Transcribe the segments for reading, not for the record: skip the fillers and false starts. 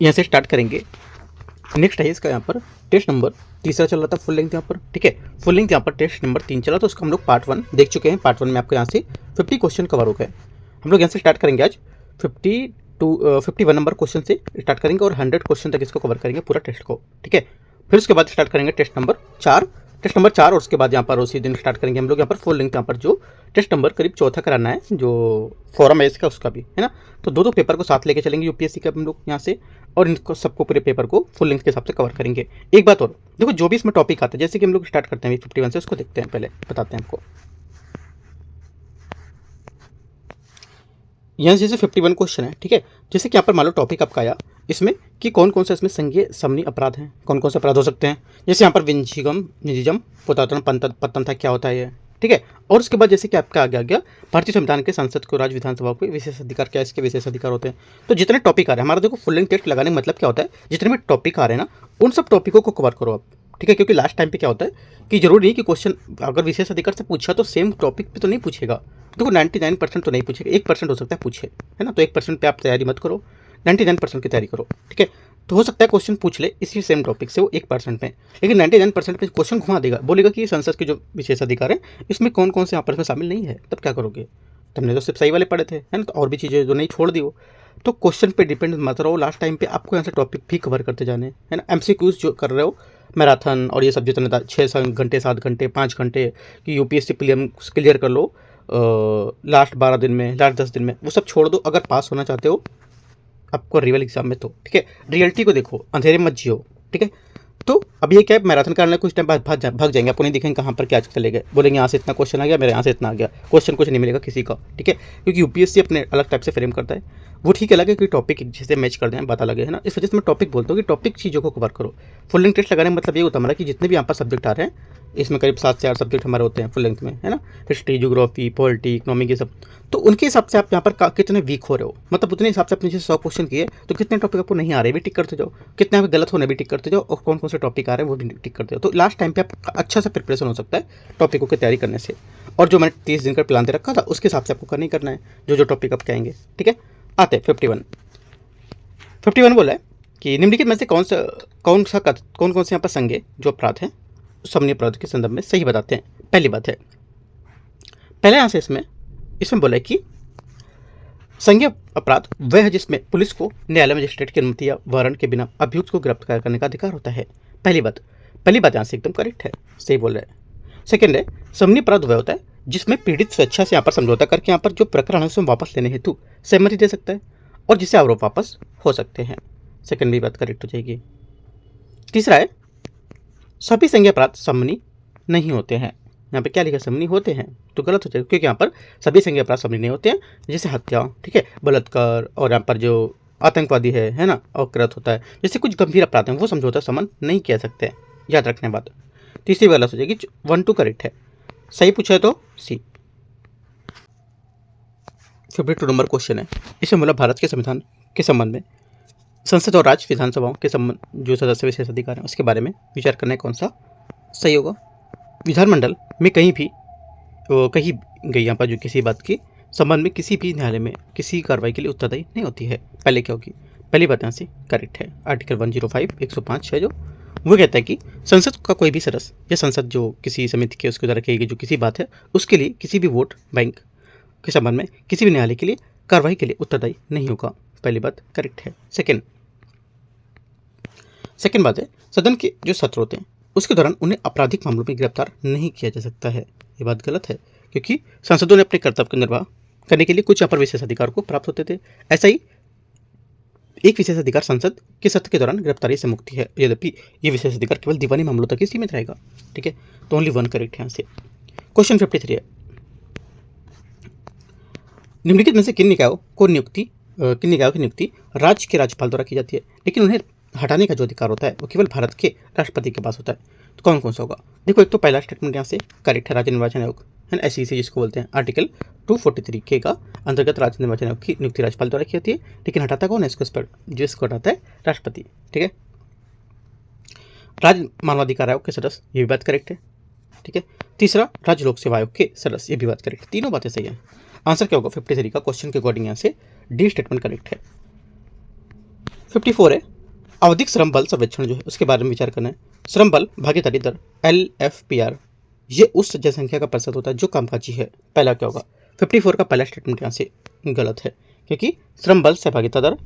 यहाँ से स्टार्ट करेंगे। नेक्स्ट है इसका यहाँ पर टेस्ट नंबर तीसरा चल रहा था फुल लेंथ यहाँ पर, ठीक है। फुल लेंथ यहाँ पर टेस्ट नंबर 3 चला, तो उसका हम लोग पार्ट 1 देख चुके हैं। पार्ट 1 में आपको यहाँ से 50 क्वेश्चन कवर हो गए। हम लोग यहाँ से स्टार्ट करेंगे आज 51 नंबर क्वेश्चन से स्टार्ट करेंगे और 100 क्वेश्चन तक इसको कवर करेंगे पूरा टेस्ट को, ठीक है। फिर उसके बाद स्टार्ट करेंगे टेस्ट नंबर 4 और उसके बाद यहाँ पर उसी दिन स्टार्ट करेंगे हम लोग यहाँ पर फुल लेंथ यहाँ पर जो टेस्ट नंबर करीब चौथा कराना है, जो फॉरम है इसका उसका भी है ना। तो दो पेपर को साथ लेके चलेंगे यूपीएससी के हम लोग यहाँ से, और इनको सबको पूरे पेपर को फुल लेंथ के हिसाब से कवर करेंगे। एक बात और देखो, जो भी इसमें टॉपिक आता है, जैसे कि हम लोग स्टार्ट करते हैं 51 से, उसको देखते हैं, पहले बताते हैं आपको। यहाँ जैसे 51 क्वेश्चन है, ठीक है। जैसे कि यहाँ पर मान लो टॉपिक आपका आया इसमें कि कौन कौन सा इसमें संज्ञेय समनी अपराध हैं, कौन कौन से अपराध हो सकते हैं। जैसे यहाँ पर विंचिगम निजिजम पोतातन पतन था, क्या होता है ये, ठीक है। और उसके बाद जैसे कि आपका आगे आ गया भारतीय संविधान के संसद को राज्य विधानसभा को विशेष अधिकार, क्या इसके विशेष अधिकार होते हैं। तो जितने टॉपिक आ रहे हैं हमारा, देखो फुल लेंथ टेस्ट लगाने का मतलब क्या होता है, जितने भी टॉपिक आ रहे हैं ना उन सब टॉपिकों को कवर करो आप, ठीक है। क्योंकि लास्ट टाइम पे क्या होता है कि जरूरी नहीं कि क्वेश्चन अगर विशेष अधिकार से पूछा तो सेम टॉपिक पे तो नहीं पूछेगा। देखो 99% तो नहीं पूछेगा, 1% हो सकता है पूछे, है ना। तो 1% पे आप तैयारी मत करो, 99% की तैयारी करो, ठीक है। तो हो सकता है क्वेश्चन पूछ ले इसी सेम टॉपिक से वो 1% में, लेकिन 99% पे क्वेश्चन घुमा देगा, बोलेगा कि संसद के जो विशेष अधिकार है इसमें कौन कौन से यहाँ पर इसमें शामिल नहीं है। तब क्या करोगे, तुमने तो सिर्फ सही वाले पढ़े थे, है ना। तो और भी चीज़ें जो नहीं छोड़ दी हो, तो क्वेश्चन पे डिपेंड मत रहो। लास्ट टाइम पे आपको यहाँ से टॉपिक भी कवर करते जाने, है ना। एमसीक्यूज जो कर रहे हो मैराथन और ये सब जितने 6 घंटे 7 घंटे 5 घंटे की यूपीएससी क्लियर कर लो लास्ट 12 दिन में, लास्ट 10 दिन में, वो सब छोड़ दो। अगर पास होना चाहते हो आपको रियल एग्जाम में, तो ठीक है रियलिटी को देखो, अंधेरे मत जियो, ठीक है। तो अब ये क्या है, मैराथन करने कुछ टाइम बाद भाग जाएंगे, आपको नहीं दिखेंगे कहाँ पर क्या चले गए, बोलेंगे यहाँ से इतना क्वेश्चन आ गया, मेरे यहाँ से इतना आ गया, क्वेश्चन कुछ नहीं मिलेगा किसी का, ठीक है। क्योंकि यूपीएससी अपने अलग टाइप से फ्रेम करता है, वो ठीक है लगे कि टॉपिक जैसे मैच कर दें, बात अलग है ना। इस वजह से मैं टॉपिक बोलता हूँ कि टॉपिक चीज़ों को कवर करो। फुल लेंथ टेस्ट लगाने का मतलब ये होता है हमारा कि जितने भी यहाँ पर सब्जेक्ट आ रहे हैं, इसमें करीब 7 से 8 सब्जेक्ट हमारे होते हैं फुल लेंथ में, है ना। हिस्ट्री, ज्योग्राफी, पॉलिटी, इकोनॉमिक, ये सब। तो उनके हिसाब से आप यहाँ पर कितने वीक हो रहे हो, मतलब उतने हिसाब से अपने जैसे 100 क्वेश्चन किए तो कितने टॉपिक आपको नहीं आ रहे भी टिक करते जाओ, कितने आपके गलत होने भी टिक करते जाओ, और कौन कौन से टॉपिक आ रहे हैं वो भी टिक करते जाओ। तो लास्ट टाइम पे आप अच्छा सा प्रिपरेशन हो सकता है टॉपिकों की तैयारी करने से। और जो मैंने 30 दिन का प्लान दे रखा था उसके हिसाब से आपको करना ही करना है, जो टॉपिक आप कहेंगे, ठीक है। आते हैं 51 बोला है कि निम्नलिखित में से कौन कौन से यहाँ पर संज्ञेय जो अपराध हैं समनी अपराध के संदर्भ में सही बताते हैं। पहली बात है, पहले यहाँ से इसमें बोला है कि संज्ञेय अपराध वह है जिसमें पुलिस को न्यायालय मजिस्ट्रेट की अनुमति या वारंट के बिना अभियुक्त को गिरफ्तार करने का अधिकार होता है। पहली बात यहाँ से एकदम करेक्ट है, सही बोल रहे हैं। सेकेंड है, समनी अपराध वह होता है जिसमें पीड़ित स्वेच्छा से यहाँ पर समझौता करके यहाँ पर जो प्रकरण है उसमें वापस लेने हेतु सहमति दे सकता है और जिससे आरोप वापस हो सकते हैं। सेकेंड भी बात करेक्ट हो जाएगी। तीसरा है, सभी संज्ञेय अपराध समनी नहीं होते हैं। यहाँ पे क्या लिखा, समनी होते हैं, तो गलत हो जाएगा क्योंकि यहाँ पर सभी संज्ञेय अपराध समनी नहीं होते हैं। जैसे हत्या, ठीक है, बलात्कार, और यहाँ पर जो आतंकवादी है ना, अवकृत होता है, जैसे कुछ गंभीर अपराध हैं वो समझौता समन नहीं किया सकते, याद रखने बात। तीसरी गलत हो जाएगी, 1 2 करेक्ट है, सही पूछा है तो सी। 52 नंबर क्वेश्चन है, इसमें बोला भारत के संविधान के संबंध में संसद और राज्य विधानसभाओं के संबंध जो सदस्य विशेष अधिकार हैं उसके बारे में विचार करना है, कौन सा सही होगा। विधानमंडल में कहीं गई यहाँ पर जो किसी बात की संबंध में किसी भी न्यायालय में किसी कार्रवाई के लिए उत्तरदायी नहीं होती है। पहले क्या होगी, पहली बात यहाँ से करेक्ट है। आर्टिकल 105 105 है जो वो कहता है कि संसद का कोई भी सदस्य या संसद जो किसी समिति के उसके द्वारा की गई जो किसी बात है उसके लिए किसी भी वोट बैंक के संबंध में किसी भी न्यायालय के लिए कार्रवाई के लिए उत्तरदायी नहीं होगा। पहली बात करेक्ट है। सेकेंड बात है, सदन के जो सत्र होते हैं उसके दौरान उन्हें आपराधिक मामलों में गिरफ्तार नहीं किया जा सकता है। ये बात गलत है क्योंकि सांसदों ने अपने कर्तव्य का निर्वाह करने के लिए कुछ यहाँ पर विशेष अधिकार को प्राप्त होते थे। ऐसा ही एक विशेष अधिकार संसद के सत्र के दौरान गिरफ्तारी से मुक्ति है, यद्यपि ये विशेष अधिकार केवल दीवानी मामलों तक ही सीमित रहेगा, ठीक है। तो ओनली 1 करेक्ट है यहाँ से। क्वेश्चन 53 है, निम्नलिखित में से किन निकायों की नियुक्ति राज्य के राज्यपाल द्वारा की जाती है, लेकिन उन्हें हटाने का जो अधिकार होता है वो केवल भारत के राष्ट्रपति के पास होता है। तो कौन कौन सा होगा, देखो एक तो पहला स्टेटमेंट यहाँ से करेक्ट है, राज्य निर्वाचन आयोग है ना, SEC जिसको बोलते हैं। आर्टिकल 243 के का अंतर्गत राज्य निर्वाचन आयोग की नियुक्ति राज्यपाल द्वारा की जाती है, लेकिन हटाता कौन है इसको, जिसको हटाता है राष्ट्रपति, ठीक है। राज्य मानवाधिकार आयोग के सदस्य, ये भी बात करेक्ट है, ठीक है। तीसरा, राज्य लोक सेवा आयोग के सदस्य, ये भी बात करेक्ट है। तीनों बातें सही है। आंसर क्या होगा 53 का क्वेश्चन के अकॉर्डिंग यहाँ से डी स्टेटमेंट करेक्ट है। 54 है, आवधिक श्रम बल सर्वेक्षण जो है उसके बारे में विचार करना है। श्रम बल भागीदारी दर LFPR ये उस जनसंख्या का प्रतिशत होता है जो कामकाजी है। पहला क्या होगा? 54 का पहला स्टेटमेंट यहाँ से गलत है, क्योंकि श्रम बल सहभागिता दर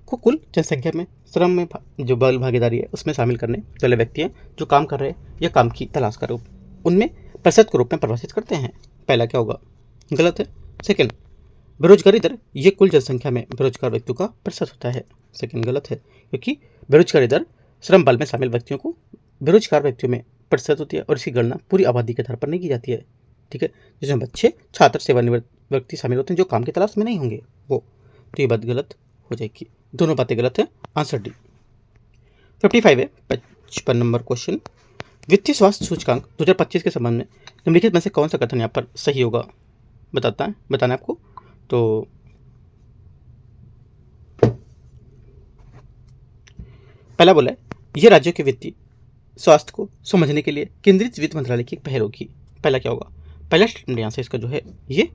को कुल जनसंख्या में श्रम में जो बल भागीदारी है उसमें शामिल करने वाले व्यक्ति हैं जो काम कर रहे हैं या काम की तलाश कर रहे हो उनमें प्रतिशत के रूप में परिभाषित करते हैं। पहला क्या होगा? गलत है। सेकंड, बेरोजगारी दर ये कुल जनसंख्या में बेरोजगार व्यक्तियों का प्रतिशत होता है। सेकंड गलत है, क्योंकि बेरोजगारी दर श्रम बल में शामिल व्यक्तियों को बेरोजगार व्यक्तियों में प्रतिशत होती है और इसकी गणना पूरी आबादी के आधार पर नहीं की जाती है। ठीक है, जिसमें बच्चे, छात्र, सेवानिवृत्त व्यक्ति शामिल होते हैं जो काम की तलाश में नहीं होंगे वो, तो ये बात गलत हो जाएगी। दोनों बातें गलत है। Answer D. 55 है 55 नंबर क्वेश्चन। वित्तीय स्वास्थ्य सूचकांक 2025 के संबंध में निम्नलिखित में से कौन सा कथन यहाँ पर सही होगा? बताना है आपको। तो पहला बोला है ये राज्यों के वित्तीय स्वास्थ्य को समझने के लिए केंद्रित वित्त मंत्रालय की एक पहल होगी। पहला क्या होगा? पहला स्टेटमेंट यहाँ से इसका जो है ये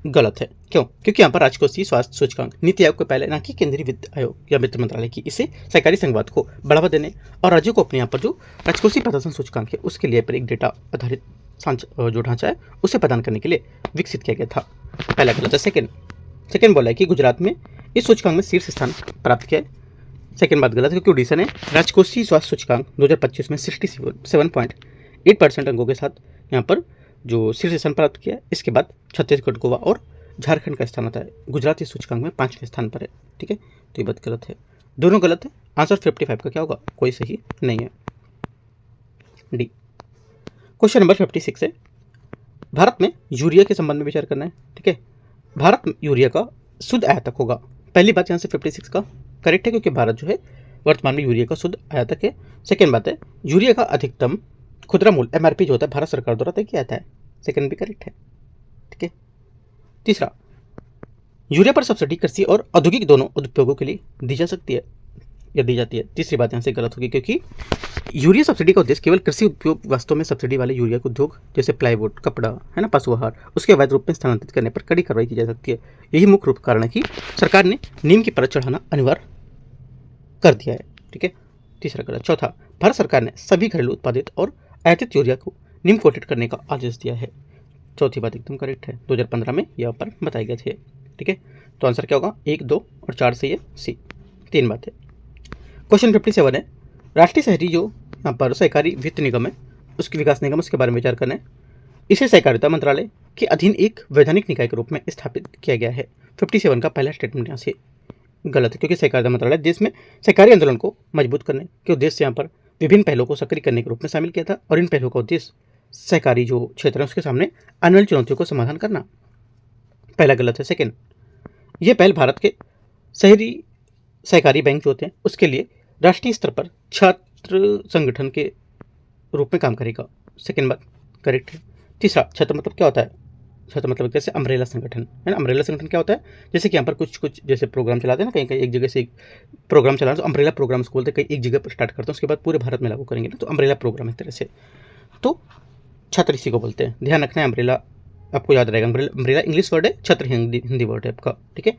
गलत है। क्यों? क्योंकि यहाँ पर राजकोषीय स्वास्थ्य सूचकांक नीति आयोग के पहले, ना कि केंद्रीय वित्त आयोग या वित्त मंत्रालय की। इसे सहकारी संघवाद को बढ़ावा देने और राज्यों को अपने यहाँ पर जो राजकोषीय प्रदर्शन सूचकांक है उसके लिए पर एक डेटा आधारित जो ढांचा है उसे प्रदान करने के लिए विकसित किया गया था। पहला गलत है। सेकेंड बोला है कि गुजरात में इस सूचकांक में शीर्ष स्थान प्राप्त किया है। सेकेंड बात गलत है, क्योंकि उड़ीसा ने राजकोषीय स्वास्थ्य सूचकांक 2025 में 67.8% अंकों के साथ यहाँ पर जो शीर्ष स्थान प्राप्त किया है। इसके बाद छत्तीसगढ़, गोवा और झारखंड का स्थान आता है। गुजरात इस सूचकांक में 5वें स्थान पर है। ठीक है, तो ये बात गलत है। दोनों गलत है। आंसर 55 का क्या होगा? कोई सही नहीं है। डी। क्वेश्चन नंबर 56 है भारत में यूरिया के संबंध में विचार करना है। ठीक है, भारत में यूरिया का शुद्ध आयातक होगा। पहली बात यहाँ से 56 का करेक्ट है, क्योंकि भारत जो है वर्तमान में यूरिया का शुद्ध आयातक है। सेकेंड बात है यूरिया का अधिकतम खुदरा मूल्य MRP जो होता है भारत सरकार द्वारा तय किया जाता है। सेकेंड भी करेक्ट है। ठीक है, तीसरा, यूरिया पर सब्सिडी कृषि और औद्योगिक दोनों उपयोगों के लिए दी जा सकती है या दी जाती है। तीसरी बात यहाँ से गलत होगी, क्योंकि यूरिया सब्सिडी का उद्देश्य केवल कृषि उपयोग वास्तव में सब्सिडी वाले यूरिया के उद्योग जैसे प्लाईवुड, कपड़ा है ना, पशु आहार, उसके अवैध रूप में स्थानांतरित करने पर कड़ी कार्रवाई की जा सकती है। यही मुख्य रूप कारण है कि सरकार ने नीम की परत चढ़ाना अनिवार्य कर दिया है। ठीक है, तीसरा गलत। चौथा, भारत सरकार ने सभी घरेलू उत्पादित और आयातित यूरिया को नीम कोटेड करने का आदेश दिया है। चौथी बात एकदम करेक्ट है, 2015 में यहाँ पर बताए गए थे। ठीक है, तो आंसर क्या होगा? 1, 2 और 4 से ये सी। 3 बात है। क्वेश्चन 57 है राष्ट्रीय शहरी जो यहाँ पर सहकारी वित्त निगम है उसके विकास निगम, उसके बारे में विचार करना है। इसे सहकारिता मंत्रालय के अधीन एक वैधानिक निकाय के रूप में स्थापित किया गया है। 57 का पहला स्टेटमेंट यहाँ से गलत है, क्योंकि सहकारिता मंत्रालय देश में सहकारी आंदोलन को मजबूत करने के उद्देश्य से यहाँ पर विभिन्न पहलों को सक्रिय करने के रूप में शामिल किया था और इन पहलों का उद्देश्य सहकारी जो क्षेत्र है उसके सामने आने वाली चुनौतियों को समाधान करना। पहला गलत है। सेकेंड, ये पहल भारत के शहरी सहकारी बैंक जो होते हैं उसके लिए राष्ट्रीय स्तर पर छात्र संगठन के रूप में काम करेगा। सेकेंड बात करेक्ट है। तीसरा, छात्र मतलब क्या होता है? छात्र मतलब जैसे अम्ब्रेला संगठन है ना। अम्ब्रेला संगठन क्या होता है? जैसे कि यहाँ पर कुछ जैसे प्रोग्राम चलाते हैं ना, कहीं एक जगह से एक प्रोग्राम चलाना, तो अम्ब्रेला प्रोग्राम बोलते हैं। कहीं एक जगह पर स्टार्ट करते हैं उसके बाद पूरे भारत में लागू करेंगे ना, तो अम्ब्रेला प्रोग्राम एक तरह से। तो छात्र इसी को बोलते हैं, ध्यान रखना है। अम्ब्रेला आपको याद रहेगा। अम्ब्रेला इंग्लिश वर्ड है, छत्र हिंदी वर्ड है आपका। ठीक है,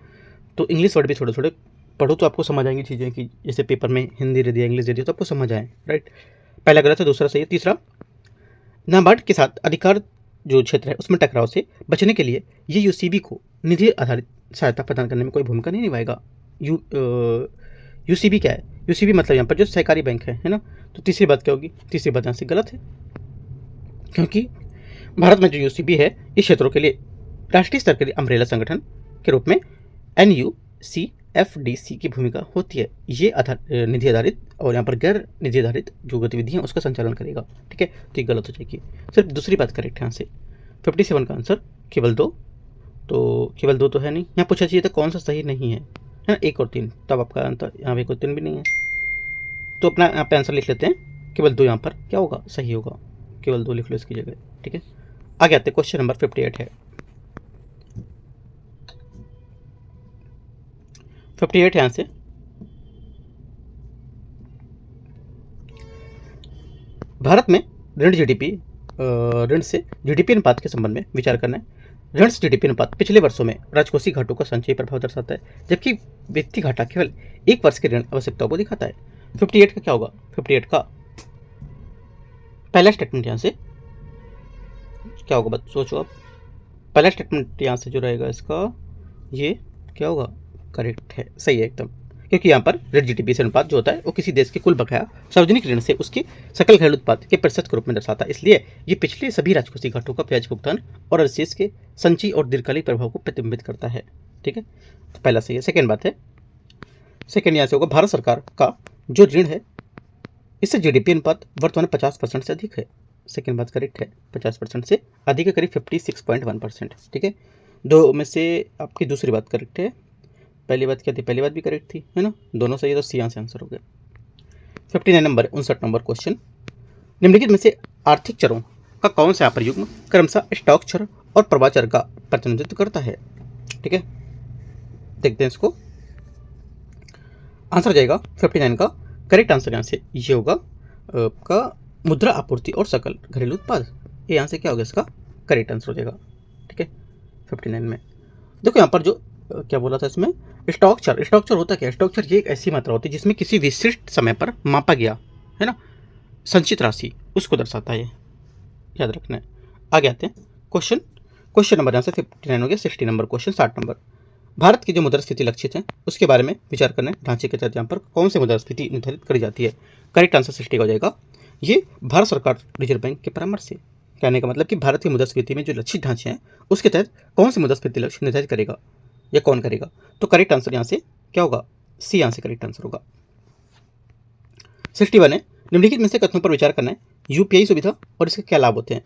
तो इंग्लिश वर्ड भी थोड़े थोड़े पढ़ो तो आपको समझ आएंगी चीज़ें, कि जैसे पेपर में हिंदी दे दिया, इंग्लिश दे दिया तो आपको समझ आए। राइट, पहला गलत है, दूसरा सही है। तीसरा, नाबार्ड के साथ अधिकार जो क्षेत्र है उसमें टकराव से बचने के लिए ये यूसीबी को निधि आधारित सहायता प्रदान करने में कोई भूमिका नहीं निभाएगा। यूसीबी क्या है? यूसीबी मतलब यहाँ पर जो सहकारी बैंक है ना। तो तीसरी बात क्या होगी? तीसरी बात यहाँ से गलत है, क्योंकि भारत में जो यूसीबी है इस क्षेत्रों के लिए राष्ट्रीय स्तर के अम्ब्रेला संगठन के रूप में NUCFDC की भूमिका होती है। ये निधि आधारित और यहाँ पर गैर निधि आधारित जो गतिविधियाँ उसका संचालन करेगा। ठीक है, तो ये गलत हो जाएगी। सिर्फ दूसरी बात करेक्ट है यहाँ से। 57 का आंसर केवल 2, तो केवल 2 तो है नहीं। यहाँ पूछा चाहिए था कौन सा सही नहीं है ना, 1 और 3, तब आपका आंसर यहाँ 1 और 3 भी नहीं है। तो अपना यहाँ पे आंसर लिख लेते हैं, केवल 2 यहाँ पर क्या होगा? सही होगा। केवल 2 लिख लो इसकी जगह। ठीक है, आगे आते हैं। क्वेश्चन नंबर 58 है। 58 यहाँ से भारत में ऋण से जीडीपी अनुपात के संबंध में विचार करना है। ऋण से जीडीपी अनुपात पिछले वर्षों में राजकोषीय घाटों का संचयी प्रभाव दर्शाता है, जबकि वित्तीय घाटा केवल 1 वर्ष के ऋण आवश्यकताओं को दिखाता है। 58 का क्या होगा? 58 का पहला स्टेटमेंट यहाँ से क्या होगा? बस सोचो आप। पहला स्टेटमेंट यहाँ से जो रहेगा इसका, ये क्या होगा? करेक्ट है, सही है एकदम, क्योंकि यहाँ पर ऋण जीडीपी से अनुपात जो होता है वो किसी देश के कुल बकाया सार्वजनिक ऋण से उसके सकल घरेलू उत्पाद के प्रतिशत के रूप में दर्शाता है। इसलिए ये पिछले सभी राजकोषीय घाटों का ब्याज भुगतान और अधिशेष के संचयी और दीर्घकालिक प्रभाव को प्रतिबिंबित करता है। ठीक है, तो पहला सही है। सेकेंड बात है, सेकेंड यहाँ से होगा भारत सरकार का जो ऋण है इससे जीडीपी अनुपात वर्तमान 50% से अधिक है। सेकेंड बात करेक्ट है, 50% से अधिक है, करीब 56.1%। ठीक है, दो में से आपकी दूसरी बात करेक्ट है। पहली बात क्या थी? पहली बात भी करेक्ट थी, है ना, दोनों सही है, तो सी यहाँ से आंसर हो गया। 59 नंबर 59 नंबर क्वेश्चन, निम्नलिखित में से आर्थिक चरों का कौन सा यहाँ पर युग्म क्रमशः स्टॉक चर और प्रवाह चर का प्रतिनिधित्व करता है? ठीक है, देखते हैं इसको। आंसर जाएगा 59 का करेक्ट आंसर यहाँ से ये होगा का मुद्रा आपूर्ति और सकल घरेलू उत्पाद। ये यहाँ से क्या होगा? इसका करेक्ट आंसर हो जाएगा। ठीक है, 59 में देखो यहाँ पर जो क्या बोला था इसमें, स्टॉक चर। स्टॉक चर होता क्या? स्टॉक चर ये एक ऐसी मात्रा होती है जिसमें किसी विशिष्ट समय पर मापा गया, है ना, संचित राशि, उसको दर्शाता है, याद रखना है। आगे आते हैं क्वेश्चन नंबर यहाँ से 59 हो गया। 60 नंबर क्वेश्चन, 60 नंबर, भारत की जो मुद्रास्फीति लक्षित है उसके बारे में विचार करना है। ढांचे के तहत यहाँ पर कौन सी मुद्रास्फीति निर्धारित करी जाती है? करेक्ट आंसर 60 का हो जाएगा। ये भारत सरकार रिजर्व बैंक के परामर्श से, कहने का मतलब कि भारत की मुद्रास्फीति में जो लक्षित ढांचे हैं उसके तहत कौन सी मुद्रास्फीति लक्ष्य निर्धारित करेगा या कौन करेगा? तो करेक्ट आंसर यहाँ से क्या होगा? सी यहाँ से करेक्ट आंसर होगा। 61 है, निम्नलिखित में से कथनों पर विचार करना है। यूपीआई सुविधा और इसके क्या लाभ होते हैं?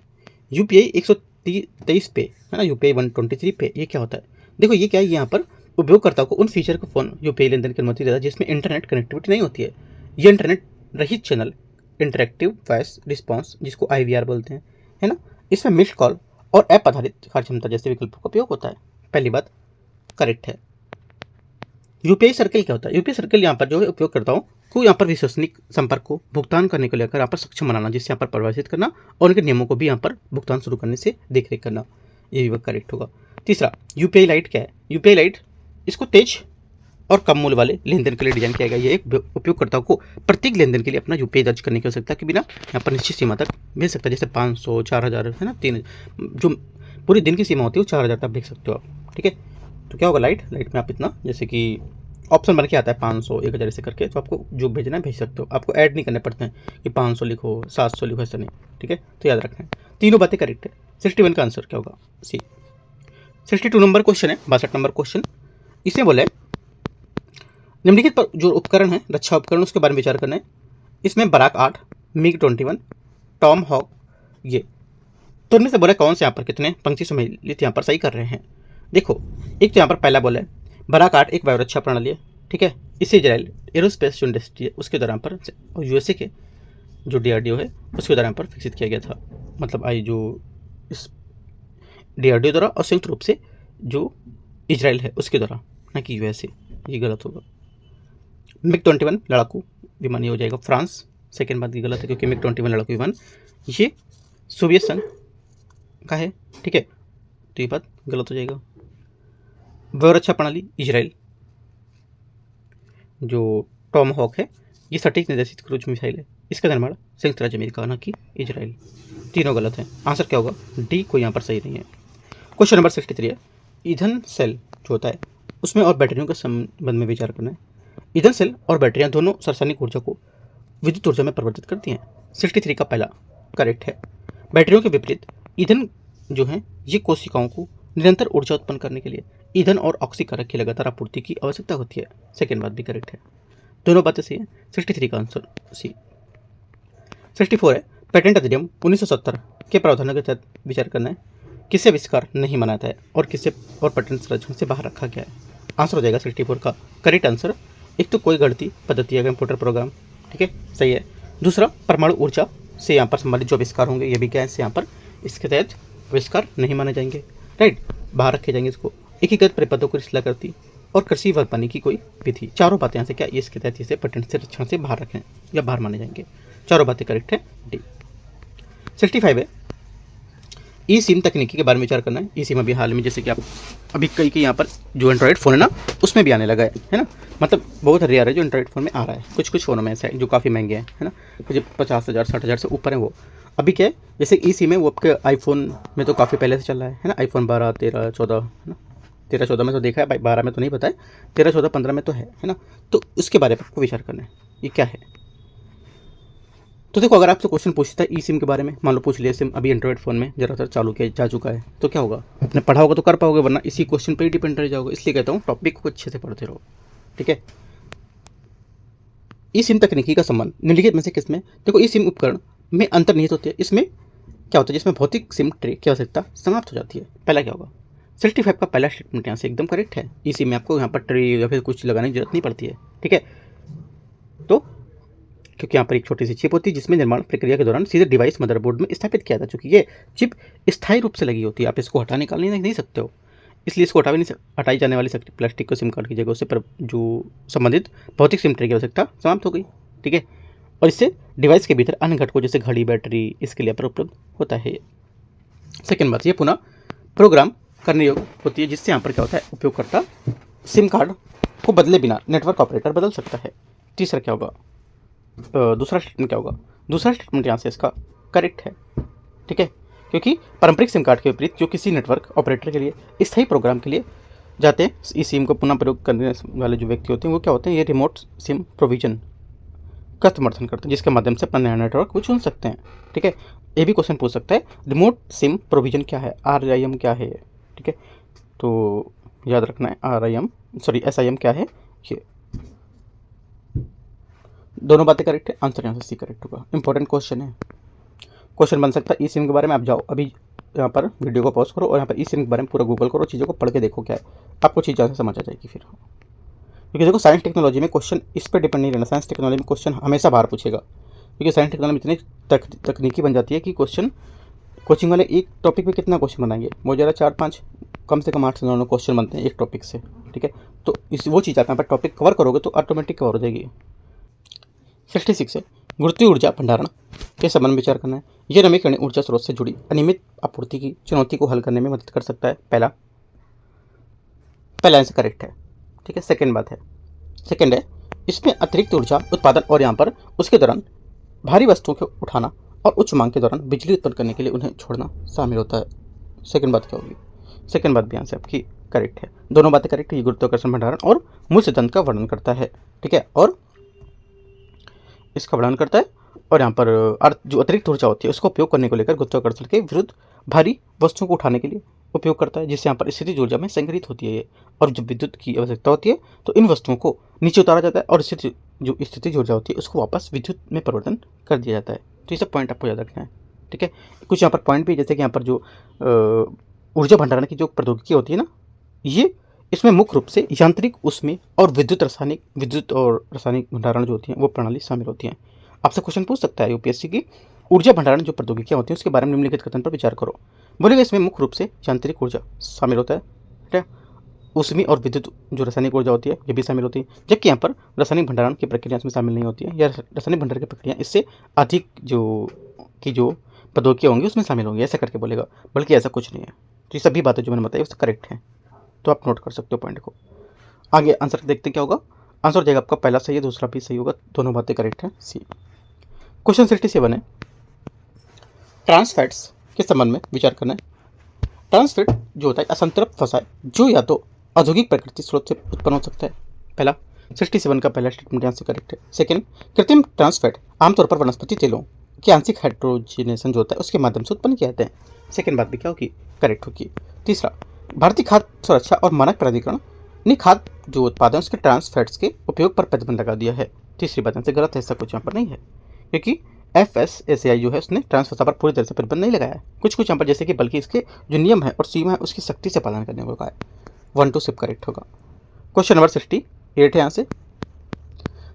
यूपीआई 123 पे, है ना, यूपीआई 123 पे, ये क्या होता है? देखो ये क्या है, यहाँ पर उपयोगकर्ता को उन फीचर को फोन यूपीआई लेन देन की अनुमति देता है जिसमें इंटरनेट कनेक्टिविटी नहीं होती है। ये इंटरनेट रहित चैनल इंटरेक्टिव वॉइस रिस्पॉन्स, जिसको IVR बोलते हैं, है ना, इसमें मिस्ड कॉल और ऐप आधारित कार्यक्षमता जैसे विकल्पों का उपयोग होता है। पहली बात करेक्ट है। यूपीआई सर्कल क्या होता है? यूपीआई सर्कल यहाँ पर जो है उपयोगकर्ताओं को यहाँ पर विश्वसनीय संपर्क को भुगतान करने को लेकर यहाँ पर सक्षम बनाना, जिससे यहाँ पर परिभाषित करना और उनके नियमों को भी यहाँ पर भुगतान शुरू करने से देखरेख करना, ये भी करेक्ट होगा। तीसरा, यूपीआई लाइट क्या है? यूपीआई लाइट, इसको तेज और कम मूल्य वाले लेन देन के लिए डिजाइन किया गया। ये एक उपयोगकर्ताओं को प्रत्येक लेन देन के लिए अपना यूपीआई दर्ज करने की आवश्यकता के बिना यहाँ पर निश्चित सीमा तक भेज सकता है, जैसे 500, 4000, है ना, 3, जो पूरी दिन की सीमा होती है वो 4000 तक भेज सकते हो आप। ठीक है, तो क्या होगा? लाइट में आप इतना, जैसे कि ऑप्शन बन के आता है 500, 1000 ऐसे करके, तो आपको जो भेजना है भेज सकते हो। आपको ऐड नहीं करने पड़ते हैं कि 500 लिखो, 700 लिखो, ऐसा नहीं। ठीक है, तो याद रखना है, तीनों बातें करेक्ट है। 61 का आंसर क्या होगा? सी। 62 नंबर क्वेश्चन है, 62 नंबर क्वेश्चन, इसमें बोले निम्नलिखित पर जो उपकरण है, रक्षा उपकरण, उसके बारे में विचार करना है। इसमें बराक 8, MiG-21, टॉम हॉक, ये तो इनमें से बोले कौन से यहाँ पर कितने पंक्ति सम्मिलित यहाँ पर सही कर रहे हैं? देखो, एक तो यहाँ पर पहला बोला है बराक 8 एक वायुरक्षा प्रणाली है। ठीक है, इसे इजराइल एरोस्पेस जो इंडस्ट्री है उसके द्वारा पर, और यूएसए के जो DRDO है उसके द्वारा पर विकसित किया गया था। मतलब जो इस DRDO द्वारा और संयुक्त रूप से जो इजराइल है उसके द्वारा, ना कि यूएसए, ये गलत होगा। MiG-21 लड़ाकू विमान ये हो जाएगा फ्रांस। सेकेंड बात ये गलत है क्योंकि MiG-21 लड़ाकू विमान ये सोवियत संघ का है। ठीक है, तो ये बात गलत हो जाएगा। वायुरक्षा प्रणाली इजराइल, जो टॉम हॉक है ये सटीक निर्देशित क्रूज मिसाइल है, इसका निर्माण संयुक्त राज्य अमेरिका, ना कि इजराइल। तीनों गलत है, आंसर क्या होगा? डी, कोई यहाँ पर सही नहीं है। क्वेश्चन नंबर 63 है, ईंधन सेल जो होता है उसमें और बैटरियों के संबंध में विचार करना है। ईंधन सेल और बैटरियां दोनों रासायनिक ऊर्जा को विद्युत ऊर्जा में परिवर्तित करती हैं। 63 का पहला करेक्ट है। बैटरियों के विपरीत ईंधन जो है ये कोशिकाओं को निरंतर ऊर्जा उत्पन्न करने के लिए ईंधन और ऑक्सीकारक की लगातार आपूर्ति की आवश्यकता होती है। सेकेंड बात भी करेक्ट है, दोनों बातें सही है। 63 का आंसर सी। 64 है, पेटेंट अधिनियम 1970 के प्रावधानों के तहत विचार करना है। किसे आविष्कार नहीं माना जाता है और किसे और पेटेंट संरक्षण से बाहर रखा गया है? आंसर हो जाएगा 64 का करेक्ट आंसर। एक तो कोई गणितीय पद्धति है, कंप्यूटर प्रोग्राम, ठीक है, सही है। दूसरा, परमाणु ऊर्जा से यहाँ पर संबंधित जो आविष्कार होंगे ये भी क्या है, यहाँ पर इसके तहत आविष्कार नहीं माने जाएंगे, राइट, बाहर रखे जाएंगे इसको। एकीकृत परिपथों को रिश्ला करती और कृषि बागवानी की कोई विधि, चारों बातें यहाँ से क्या, ये इसके तहत इसे पेटेंट से रक्षण से बाहर रखें या बाहर माने जाएंगे। चारों बातें करेक्ट है, डी। 65 है, ई सिम तकनीकी के बारे में विचार करना है। ई सिम अभी हाल में जैसे कि आप अभी कई यहाँ पर जो एंड्रॉइड फ़ोन है ना उसमें भी आने लगा है ना। मतलब बहुत रेयर है जो एंड्रॉइड फ़ोन में आ रहा है। कुछ कुछ फ़ोनों में ऐसा है जो काफ़ी महंगे हैं, है ना, जो 50,000 60,000 से ऊपर है वो। अभी क्या है, जैसे ई सिम है वो आपके आईफोन में तो काफ़ी पहले से चल रहा है ना। आईफोन 12, 13, 14, है ना। 13, 14 में तो देखा है भाई, 12 में तो नहीं पता है, 13, 14, 15 में तो है ना। तो उसके बारे में आपको विचार करना है, ये क्या है। तो देखो, अगर आपसे क्वेश्चन पूछता है ई सिम के बारे में, मान लो पूछ लिया सिम अभी एंड्रॉइड फ़ोन में ज़्यादातर चालू किया जा चुका है, तो क्या होगा, आपने पढ़ा होगा तो कर पाओगे, वरना इसी क्वेश्चन पर ही डिपेंड रह जाओगे। इसलिए कहता हूँ टॉपिक को अच्छे से पढ़ते रहो, ठीक है। ई सिम तकनीकी का संबंध निम्नलिखित में से किसमें, देखो ई सिम उपकरण में अंतर्निहित होती है। इसमें क्या होता है, जिसमें भौतिक सिम ट्रे की आवश्यकता समाप्त हो जाती है। पहला क्या होगा, 65 का पहला स्टेटमेंट यहाँ से एकदम करेक्ट है। ई सिम में आपको यहाँ पर ट्रे या फिर कुछ लगाने की जरूरत नहीं पड़ती है, ठीक है। तो क्योंकि यहाँ पर एक छोटी सी चिप होती है जिसमें निर्माण प्रक्रिया के दौरान सीधे डिवाइस मदरबोर्ड में स्थापित किया था। चूंकि ये चिप स्थायी रूप से लगी होती है, आप इसको हटा निकाल नहीं सकते हो, इसलिए इसको हटाई जाने वाली प्लास्टिक को सिम कार्ड की जगह उससे पर जो संबंधित भौतिक सिम ट्रे की आवश्यकता समाप्त हो गई, ठीक है। और इससे डिवाइस के भीतर अन्य घटकों जैसे घड़ी, बैटरी इसके लिए पर उपलब्ध होता है। सेकेंड बात, ये पुनः प्रोग्राम करने योग्य होती है, जिससे यहाँ पर क्या होता है, उपयोगकर्ता सिम कार्ड को बदले बिना नेटवर्क ऑपरेटर बदल सकता है। तीसरा क्या होगा, दूसरा स्टेटमेंट क्या होगा, दूसरा स्टेटमेंट यहाँ से इसका करेक्ट है, ठीक है। क्योंकि पारंपरिक सिम कार्ड के विपरीत जो किसी नेटवर्क ऑपरेटर के लिए स्थायी प्रोग्राम के लिए जाते हैं, इस सिम को पुनः प्रयोग करने वाले जो व्यक्ति होते हैं वो क्या होते हैं, ये रिमोट सिम प्रोविजन का समर्थन करते हैं, जिसके माध्यम से अपना नया नेटवर्क वो चुन सकते हैं, ठीक है। ये भी क्वेश्चन पूछ सकता है, रिमोट सिम प्रोविजन क्या है, RIM क्या है, ठीक है। तो याद रखना है SIM क्या है। ये दोनों बातें करेक्ट है, आंसर यहाँ से सी करेक्ट होगा। इंपॉर्टेंट क्वेश्चन है, क्वेश्चन बन सकता है ई सिम के बारे में। आप जाओ अभी यहाँ पर वीडियो को पॉज करो और यहाँ पर ई सिम के बारे में पूरा गूगल करो, चीज़ों को पढ़ के देखो क्या है, आपको चीज़ ज़्यादा समझ आ जाएगी फिर। क्योंकि देखो साइंस टेक्नोलॉजी में क्वेश्चन इस पर डिपेंड नहीं रहना, साइंस टेक्नोलॉजी में क्वेश्चन हमेशा बाहर पूछेगा, क्योंकि साइंस टेक्नोलॉजी में इतनी तकनीकी बन जाती है कि क्वेश्चन कोचिंग वाले एक टॉपिक पे कितना क्वेश्चन बनाएंगे, बहुत ज़्यादा 4-5 कम से कम 8 से 9 क्वेश्चन बनते हैं एक टॉपिक से, ठीक है। तो वो चीज़ आप यहाँ पर टॉपिक कवर करोगे तो ऑटोमेटिक कवर हो जाएगी। 66 है, गुरुत्वीय ऊर्जा भंडारण के संबंध में विचार करना है। यह नवीकरणीय ऊर्जा स्रोत से जुड़ी अनियमित आपूर्ति की चुनौती को हल करने में मदद कर सकता है। पहला आंसर करेक्ट है, ठीक है। सेकेंड है, इसमें अतिरिक्त ऊर्जा उत्पादन और यहाँ पर उसके दौरान भारी वस्तुओं को उठाना और उच्च मांग के दौरान बिजली उत्पन्न करने के लिए उन्हें छोड़ना शामिल होता है। सेकेंड बात क्या होगी, सेकेंड बात भी यहाँ से आपकी करेक्ट है, दोनों बातें करेक्ट है। ये गुरुत्वाकर्षण भंडारण और मूल सिद्धांत का वर्णन करता है, ठीक है, और इसका वर्णन करता है। और यहाँ पर जो अतिरिक्त ऊर्जा होती है उसको उपयोग करने को लेकर गुरुत्वाकर्षण के विरुद्ध भारी वस्तुओं को उठाने के लिए उपयोग करता है, जिससे यहाँ पर स्थितिज ऊर्जा में संग्रहित होती है ये। और जब विद्युत की आवश्यकता होती है तो इन वस्तुओं को नीचे उतारा जाता है और जो स्थितिज ऊर्जा होती है उसको वापस विद्युत में परिवर्तन कर दिया जाता है। तो ये सब पॉइंट आपको याद रखना है, ठीक है। कुछ यहाँ पर पॉइंट भी, जैसे कि यहाँ पर जो ऊर्जा भंडारण की जो प्रौद्योगिकी होती है ना, ये इसमें मुख्य रूप से यांत्रिक, उसमें और विद्युत और रासायनिक भंडारण जो होती हैं वो प्रणाली शामिल होती हैं। आपसे क्वेश्चन पूछ सकता है यूपीएससी की, ऊर्जा भंडारण जो प्रौद्योगिकियाँ होती हैं उसके बारे में निम्नलिखित कथन पर विचार करो। बोलेगा इसमें मुख्य रूप से यांत्रिक ऊर्जा शामिल होता है, ठीक है, उसमें और विद्युत जो रासायनिक ऊर्जा होती है ये भी शामिल होती है, जबकि यहाँ पर रासायनिक भंडारण की प्रक्रिया इसमें शामिल नहीं होती है, या रासायनिक भंडारण की प्रक्रिया इससे अधिक जो प्रौद्योगिकियाँ होंगी उसमें शामिल होंगी, ऐसा करके बोलेगा, बल्कि ऐसा कुछ नहीं है। तो ये सभी बातें जो मैंने बताई उससे करेक्ट है, तो आप नोट कर सकते हो पॉइंट को। आगे आंसर देखते हैं क्या होगा। आंसर हो जाएगा आपका पहला सही है, दूसरा भी सही होगा, दोनों बातें करेक्ट हैं, सी। क्वेश्चन 67 है, ट्रांसफैट्स के संबंध में विचार करना है। ट्रांसफैट जो होता है असंतृप्त वसा है जो या तो औद्योगिक प्रकृति स्रोत से उत्पन्न हो सकता है। पहला 67 का पहला स्टेटमेंट यहाँ से करेक्ट है। सेकंड, कृत्रिम ट्रांसफैट आमतौर पर वनस्पति तेलों के आंशिक हाइड्रोजनेशन जो होता है उसके माध्यम से उत्पन्न किए जाते हैं। सेकंड बात भी क्या होगी, करेक्ट होगी। तीसरा, भारतीय खाद्य सुरक्षा और मानक प्राधिकरण ने खाद्य जो उत्पादन उसके ट्रांसफैट्स के उपयोग पर प्रतिबंध लगा दिया है। तीसरी बात यहाँ से गलत है, ऐसा कुछ यहाँ पर नहीं है, क्योंकि FSSAI जो है उसने ट्रांसफर पर पूरी तरह से प्रतिबंध नहीं लगाया है। कुछ यहाँ पर जैसे कि बल्कि इसके जो नियम है और सीमा है उसकी सख्ती से पालन करने को कहा है। 1 2 सिर्फ करेक्ट होगा। क्वेश्चन नंबर 68 है, यहाँ से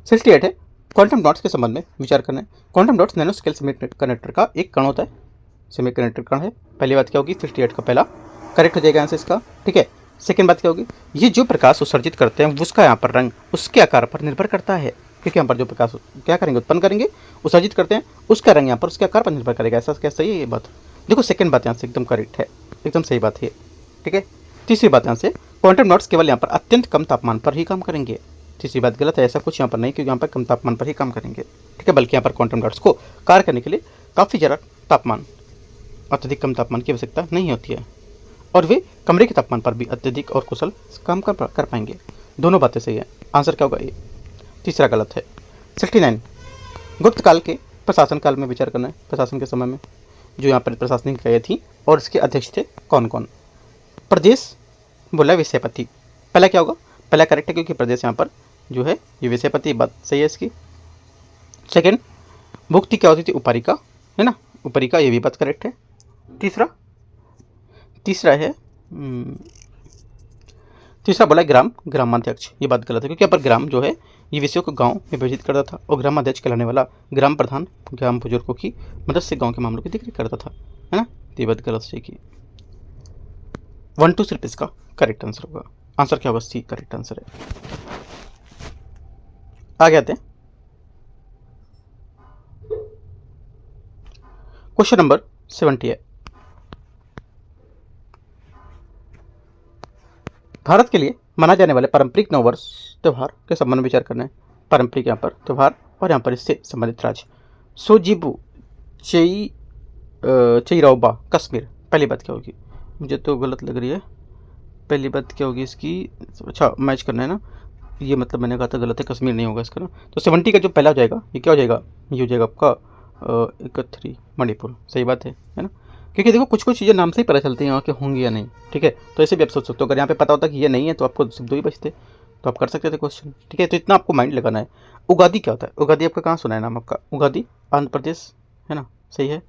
68 है, क्वांटम डॉट्स के संबंध में विचार करना है। Quantum dots nano scale semiconductor का एक कण होता है, सेमीकंडक्टर कण है। पहली बात क्या होगी, 68 का पहला करेक्ट हो जाएगा आंसर इसका, ठीक है। सेकेंड बात क्या होगी, ये जो प्रकाश उत्सर्जित करते हैं उसका यहाँ पर रंग उसके आकार पर निर्भर करता है, क्योंकि यहाँ पर जो प्रकाश क्या करेंगे उत्पन्न करेंगे उत्सर्जित करते हैं उसका रंग यहाँ पर उसके आकार पर निर्भर करेगा। ऐसा क्या सही है ये बात, देखो सेकंड बात यहाँ से एकदम करेक्ट है, एकदम सही बात है, ठीक है। तीसरी बात यहाँ से क्वांटम डॉट्स केवल यहाँ पर अत्यंत कम तापमान पर ही काम करेंगे। तीसरी बात गलत है, ऐसा कुछ यहाँ पर नहीं, क्योंकि यहाँ पर कम तापमान पर ही काम करेंगे, ठीक है। बल्कि यहाँ पर क्वांटम डॉट्स को कार्य करने के लिए काफ़ी ज़्यादा तापमान, अत्यधिक कम तापमान की आवश्यकता नहीं होती है, और वे कमरे के तापमान पर भी अत्यधिक और कुशल काम कर पाएंगे। दोनों बातें सही है। आंसर क्या होगा? ये तीसरा गलत है। 69 गुप्त काल के प्रशासन काल में विचार करना है। प्रशासन के समय में जो यहाँ पर प्रशासनिक इकाइयाँ थी और इसके अध्यक्ष थे कौन कौन? प्रदेश बोला विषयपति, पहला क्या होगा? पहला करेक्ट है, क्योंकि प्रदेश यहाँ पर जो है ये विषयपति, बात सही है इसकी। सेकेंड, भुक्ति क्या होती थी? उपारिका, है ना, उपारिका, ये भी बात करेक्ट है। तीसरा है तीसरा बोला ग्राम, ग्रामाध्यक्ष, ये बात गलत है, क्योंकि यहाँ पर ग्राम जो है ये विषयों को गांव में विभाजित करता था, और ग्रामाध्यक्ष कहलाने वाला ग्राम प्रधान ग्राम बुजुर्गों की मदद से गांव के मामलों की देखरेख करता था, है ना। ये बात गलत है कि 1 2 सिर्फ इसका करेक्ट आंसर होगा। आंसर क्या होगा? सी करेक्ट आंसर है। आगे आते हैं क्वेश्चन नंबर 70 है। भारत के लिए मनाए जाने वाले पारंपरिक नववर्ष त्यौहार के संबंध में विचार करना है। पारंपरिक यहाँ पर त्यौहार और यहाँ पर इससे संबंधित राज्य। सोजिबू चेईरौबा कश्मीर, पहली बात क्या होगी? मुझे तो गलत लग रही है, पहली बात क्या होगी इसकी? अच्छा, मैच करना है ना, ये मतलब मैंने कहा था गलत है, कश्मीर नहीं होगा इसका ना। तो 70 का जो पहला हो जाएगा ये क्या हो जाएगा? ये हो जाएगा आपका 31 मणिपुर, सही बात है ना। क्योंकि देखो कुछ कुछ चीज़ें नाम से ही पता चलती हैं यहाँ के होंगी या नहीं, ठीक है। तो ऐसे भी आप सोच सकते हो, अगर यहाँ पे पता होता कि ये नहीं है तो आपको सिर्फ 2 ही बचते, तो आप कर सकते थे क्वेश्चन, ठीक है। तो इतना आपको माइंड लगाना है। उगादी क्या होता है? उगादी आपका कहाँ सुना है नाम आपका? उगादी आंध्र प्रदेश, है ना, सही है,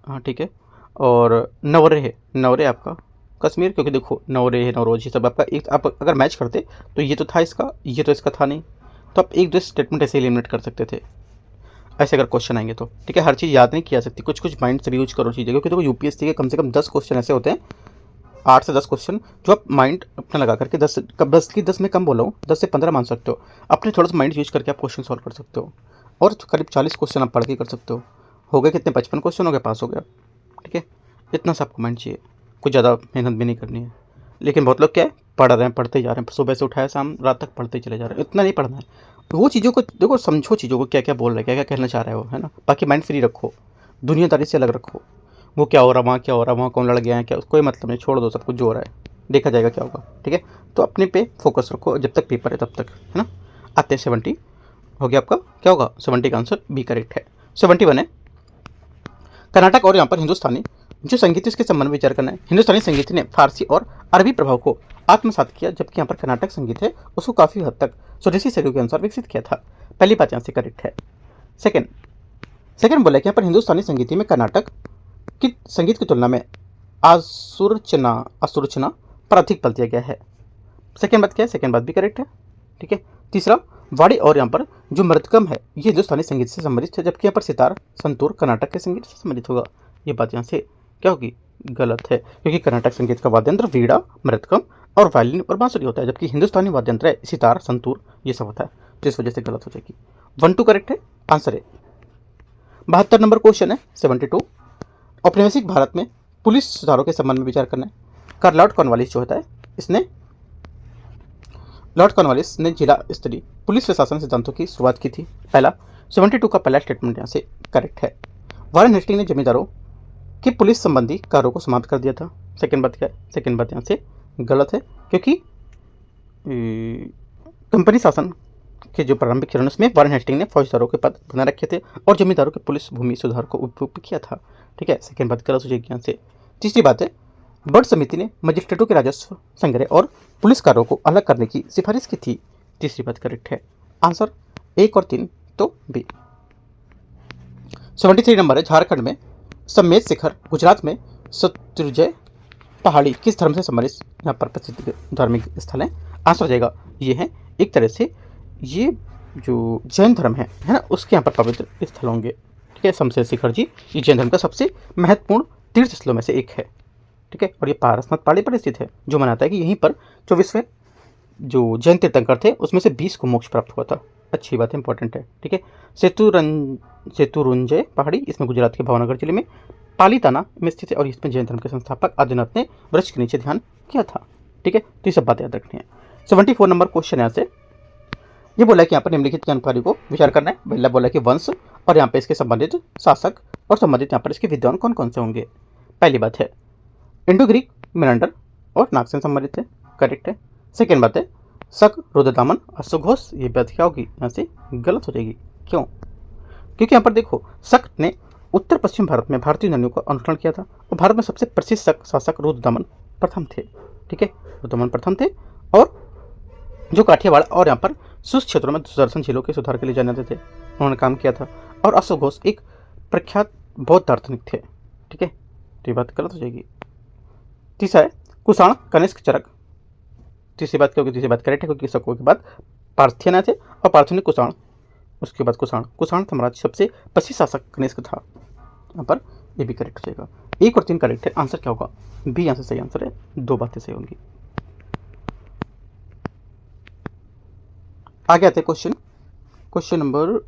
हाँ ठीक है। और नवरे है, नवरे आपका कश्मीर, क्योंकि देखो नवरे है, नवरोज, ये सब आपका एक, आप अगर मैच करते तो ये तो था इसका, ये तो इसका था नहीं, तो आप एक दो स्टेटमेंट ऐसे एलिमिनेट कर सकते थे, ऐसे अगर क्वेश्चन आएंगे तो, ठीक है। हर चीज़ याद नहीं किया सकती, कुछ कुछ माइंड से भी यूज करो चीज़ें, क्योंकि देखो यूपीएससी के कम से कम 10 क्वेश्चन ऐसे होते हैं, 8 से 10 क्वेश्चन जो आप माइंड अपना लगा करके 10 में कम बोला हूँ, 10 से 15 मान सकते हो, अपने थोड़ा सा माइंड यूज करके आप क्वेश्चन सॉल्व कर सकते हो, और करीब 40 क्वेश्चन आप पढ़ के कर सकते हो गए कितने? 55 क्वेश्चन हो गए, पास हो गया, ठीक है। इतना सा आपको माइंड चाहिए, कुछ ज़्यादा मेहनत भी नहीं करनी है। लेकिन बहुत लोग क्या है, पढ़ रहे हैं, पढ़ते जा रहे हैं, सुबह से उठाया शाम रात तक पढ़ते चले जा रहे हैं, इतना नहीं पढ़ना है। वो चीज़ों को देखो, समझो चीज़ों को, क्या क्या बोल रहे हैं, क्या क्या कहना चाह रहे हो, है ना। बाकी माइंड फ्री रखो, दुनियादारी से अलग रखो, वो क्या हो रहा, वहाँ क्या हो रहा, वहाँ कौन लड़ गया है, क्या, कोई मतलब नहीं, छोड़ दो सब कुछ जो हो रहा है, देखा जाएगा क्या होगा, ठीक है। तो अपने पे फोकस रखो, जब तक पेपर है तब तक, है ना। आते हैं 70 हो गया आपका, क्या होगा? 70 का आंसर बी करेक्ट है। 71 है कर्नाटक और यहाँ पर हिंदुस्तानी जो संगीत इसके संबंध में विचार करना है। हिंदुस्तानी संगीत ने फारसी और अरबी प्रभाव को आत्मसात किया, जबकि यहाँ पर कर्नाटक संगीत है उसको काफ़ी हद तक स्वदेशी शैलियों के अनुसार विकसित किया था। पहली बात यहाँ से करेक्ट है। सेकंड बोला कि यहाँ पर हिंदुस्तानी संगीत में कर्नाटक की संगीत की तुलना में आसुरचना पर अधिक बल दिया गया है। सेकेंड बात क्या है? सेकेंड बात भी करेक्ट है, ठीक है। तीसरा, वाड़ी और यहाँ पर जो मृदकम है ये हिंदुस्तानी संगीत से संबंधित है, जबकि यहाँ पर सितार संतूर कर्नाटक के संगीत से संबंधित होगा। ये बात यहाँ से क्या होगी? गलत है, क्योंकि कर्नाटक संगीत का वाद्य यंत्र वीणा, मृदकम और वायलिन और बांसुरी होता है, जबकि हिंदुस्तानी वाद्य यंत्र है सितार, संतूर, ये सब होता है, तो इस वजह से गलत हो जाएगी। 1 2 करेक्ट है, आंसर है। 72 नंबर क्वेश्चन है 72। औपनिवेशिक भारत में पुलिस सुधारों के संबंध में विचार करना है। लॉर्ड कॉर्नवालिस जो होता है लॉर्ड कॉर्नवालिस ने जिला स्तरीय पुलिस प्रशासन सिद्धांतों की शुरुआत की थी। पहला 72 का पहला स्टेटमेंट यहाँ से करेक्ट है। वारेन हेस्टिंग ने जमींदारों के पुलिस संबंधी कार्यों को समाप्त कर दिया था। सेकंड बात क्या है? सेकंड बात यहाँ से गलत है, क्योंकि कंपनी शासन के जो प्रारंभिक चरण उसमें वारेन हेस्टिंग ने फौजदारों के पद बना रखे थे और जमींदारों के पुलिस भूमि सुधार को उपयोग किया था, ठीक है। सेकंड बात गलत हो जाएगी यहाँ से। तीसरी बात है, बर्ड समिति ने मजिस्ट्रेटों के राजस्व संग्रह और पुलिस कार्यों को अलग करने की सिफारिश की थी। तीसरी बात करेक्ट है, आंसर 1 और 3 तो बी। 73 नंबर है, झारखंड में सम्मेद शिखर, गुजरात में शत्रुंजय पहाड़ी किस धर्म से संबंधित यहाँ पर प्रसिद्ध धार्मिक स्थल है? आंसर हो जाएगा ये है एक तरह से ये जो जैन धर्म है ना, उसके यहाँ पर पवित्र स्थल होंगे, ठीक है। शमशेर शिखर जी ये जैन धर्म का सबसे महत्वपूर्ण तीर्थ स्थलों में से एक है, ठीक है। और ये पारसनाथ पहाड़ी पर स्थित है, जो मनाता है कि यहीं पर 24वें जो जैन तीर्थंकर थे उसमें से 20 को मोक्ष प्राप्त हुआ था। अच्छी बात है, इंपॉर्टेंट है, ठीक है। सेतुरुंजय पहाड़ी इसमें गुजरात के भावनगर जिले में पालीताना में स्थित है और इसमें जैन धर्म के संस्थापक आदिनाथ ने वृक्ष के नीचे ध्यान किया था। ठीक है, तो ये सब बातें याद रखनी है। 74 नंबर क्वेश्चन यहाँ से ये बोला कि यहाँ पर निम्नलिखित जानकारी को विचार करना है। पहला बोला कि वंश और यहाँ पे इसके संबंधित शासक और संबंधित यहाँ पर इसके विद्वान कौन कौन से होंगे। पहली बात है इंडो ग्रीक मेनांडर और नागसेन संबंधित है, करेक्ट है। सेकेंड बात है शक, रुद्रदामन, अश्वघोष, ये बात क्या होगी यहाँ से गलत हो जाएगी। क्यों? क्योंकि यहाँ पर देखो शक ने उत्तर पश्चिम भारत में भारतीय यूनानियों का अनुसरण किया था और भारत में सबसे प्रसिद्ध शक शासक रुद्रदामन प्रथम थे। ठीक है, रुद्रदामन प्रथम थे और जो काठियावाड़ और यहाँ पर शुष्क क्षेत्रों में सुदर्शन झीलों के सुधार के लिए जाने जाते थे, उन्होंने काम किया था। और अश्वघोष एक प्रख्यात बौद्ध दार्शनिक थे। ठीक है, तो ये बात गलत हो जाएगी। तीसरा है कुषाण, कनिष्क, चरक। तीसरी बात क्या होगी? तीसरी बात करेक्ट है क्योंकि शकों के बाद पार्थियन थे और पार्थियन कुषाण, उसके बाद कुषाण साम्राज्य सबसे प्रसिद्ध शासक कनिष्क था। यहाँ पर ये भी करेक्ट हो जाएगा। 1 और 3 करेक्ट है। आंसर क्या होगा? बी यहाँ से सही आंसर है। 2 बातें सही होंगी। आगे आते हैं क्वेश्चन नंबर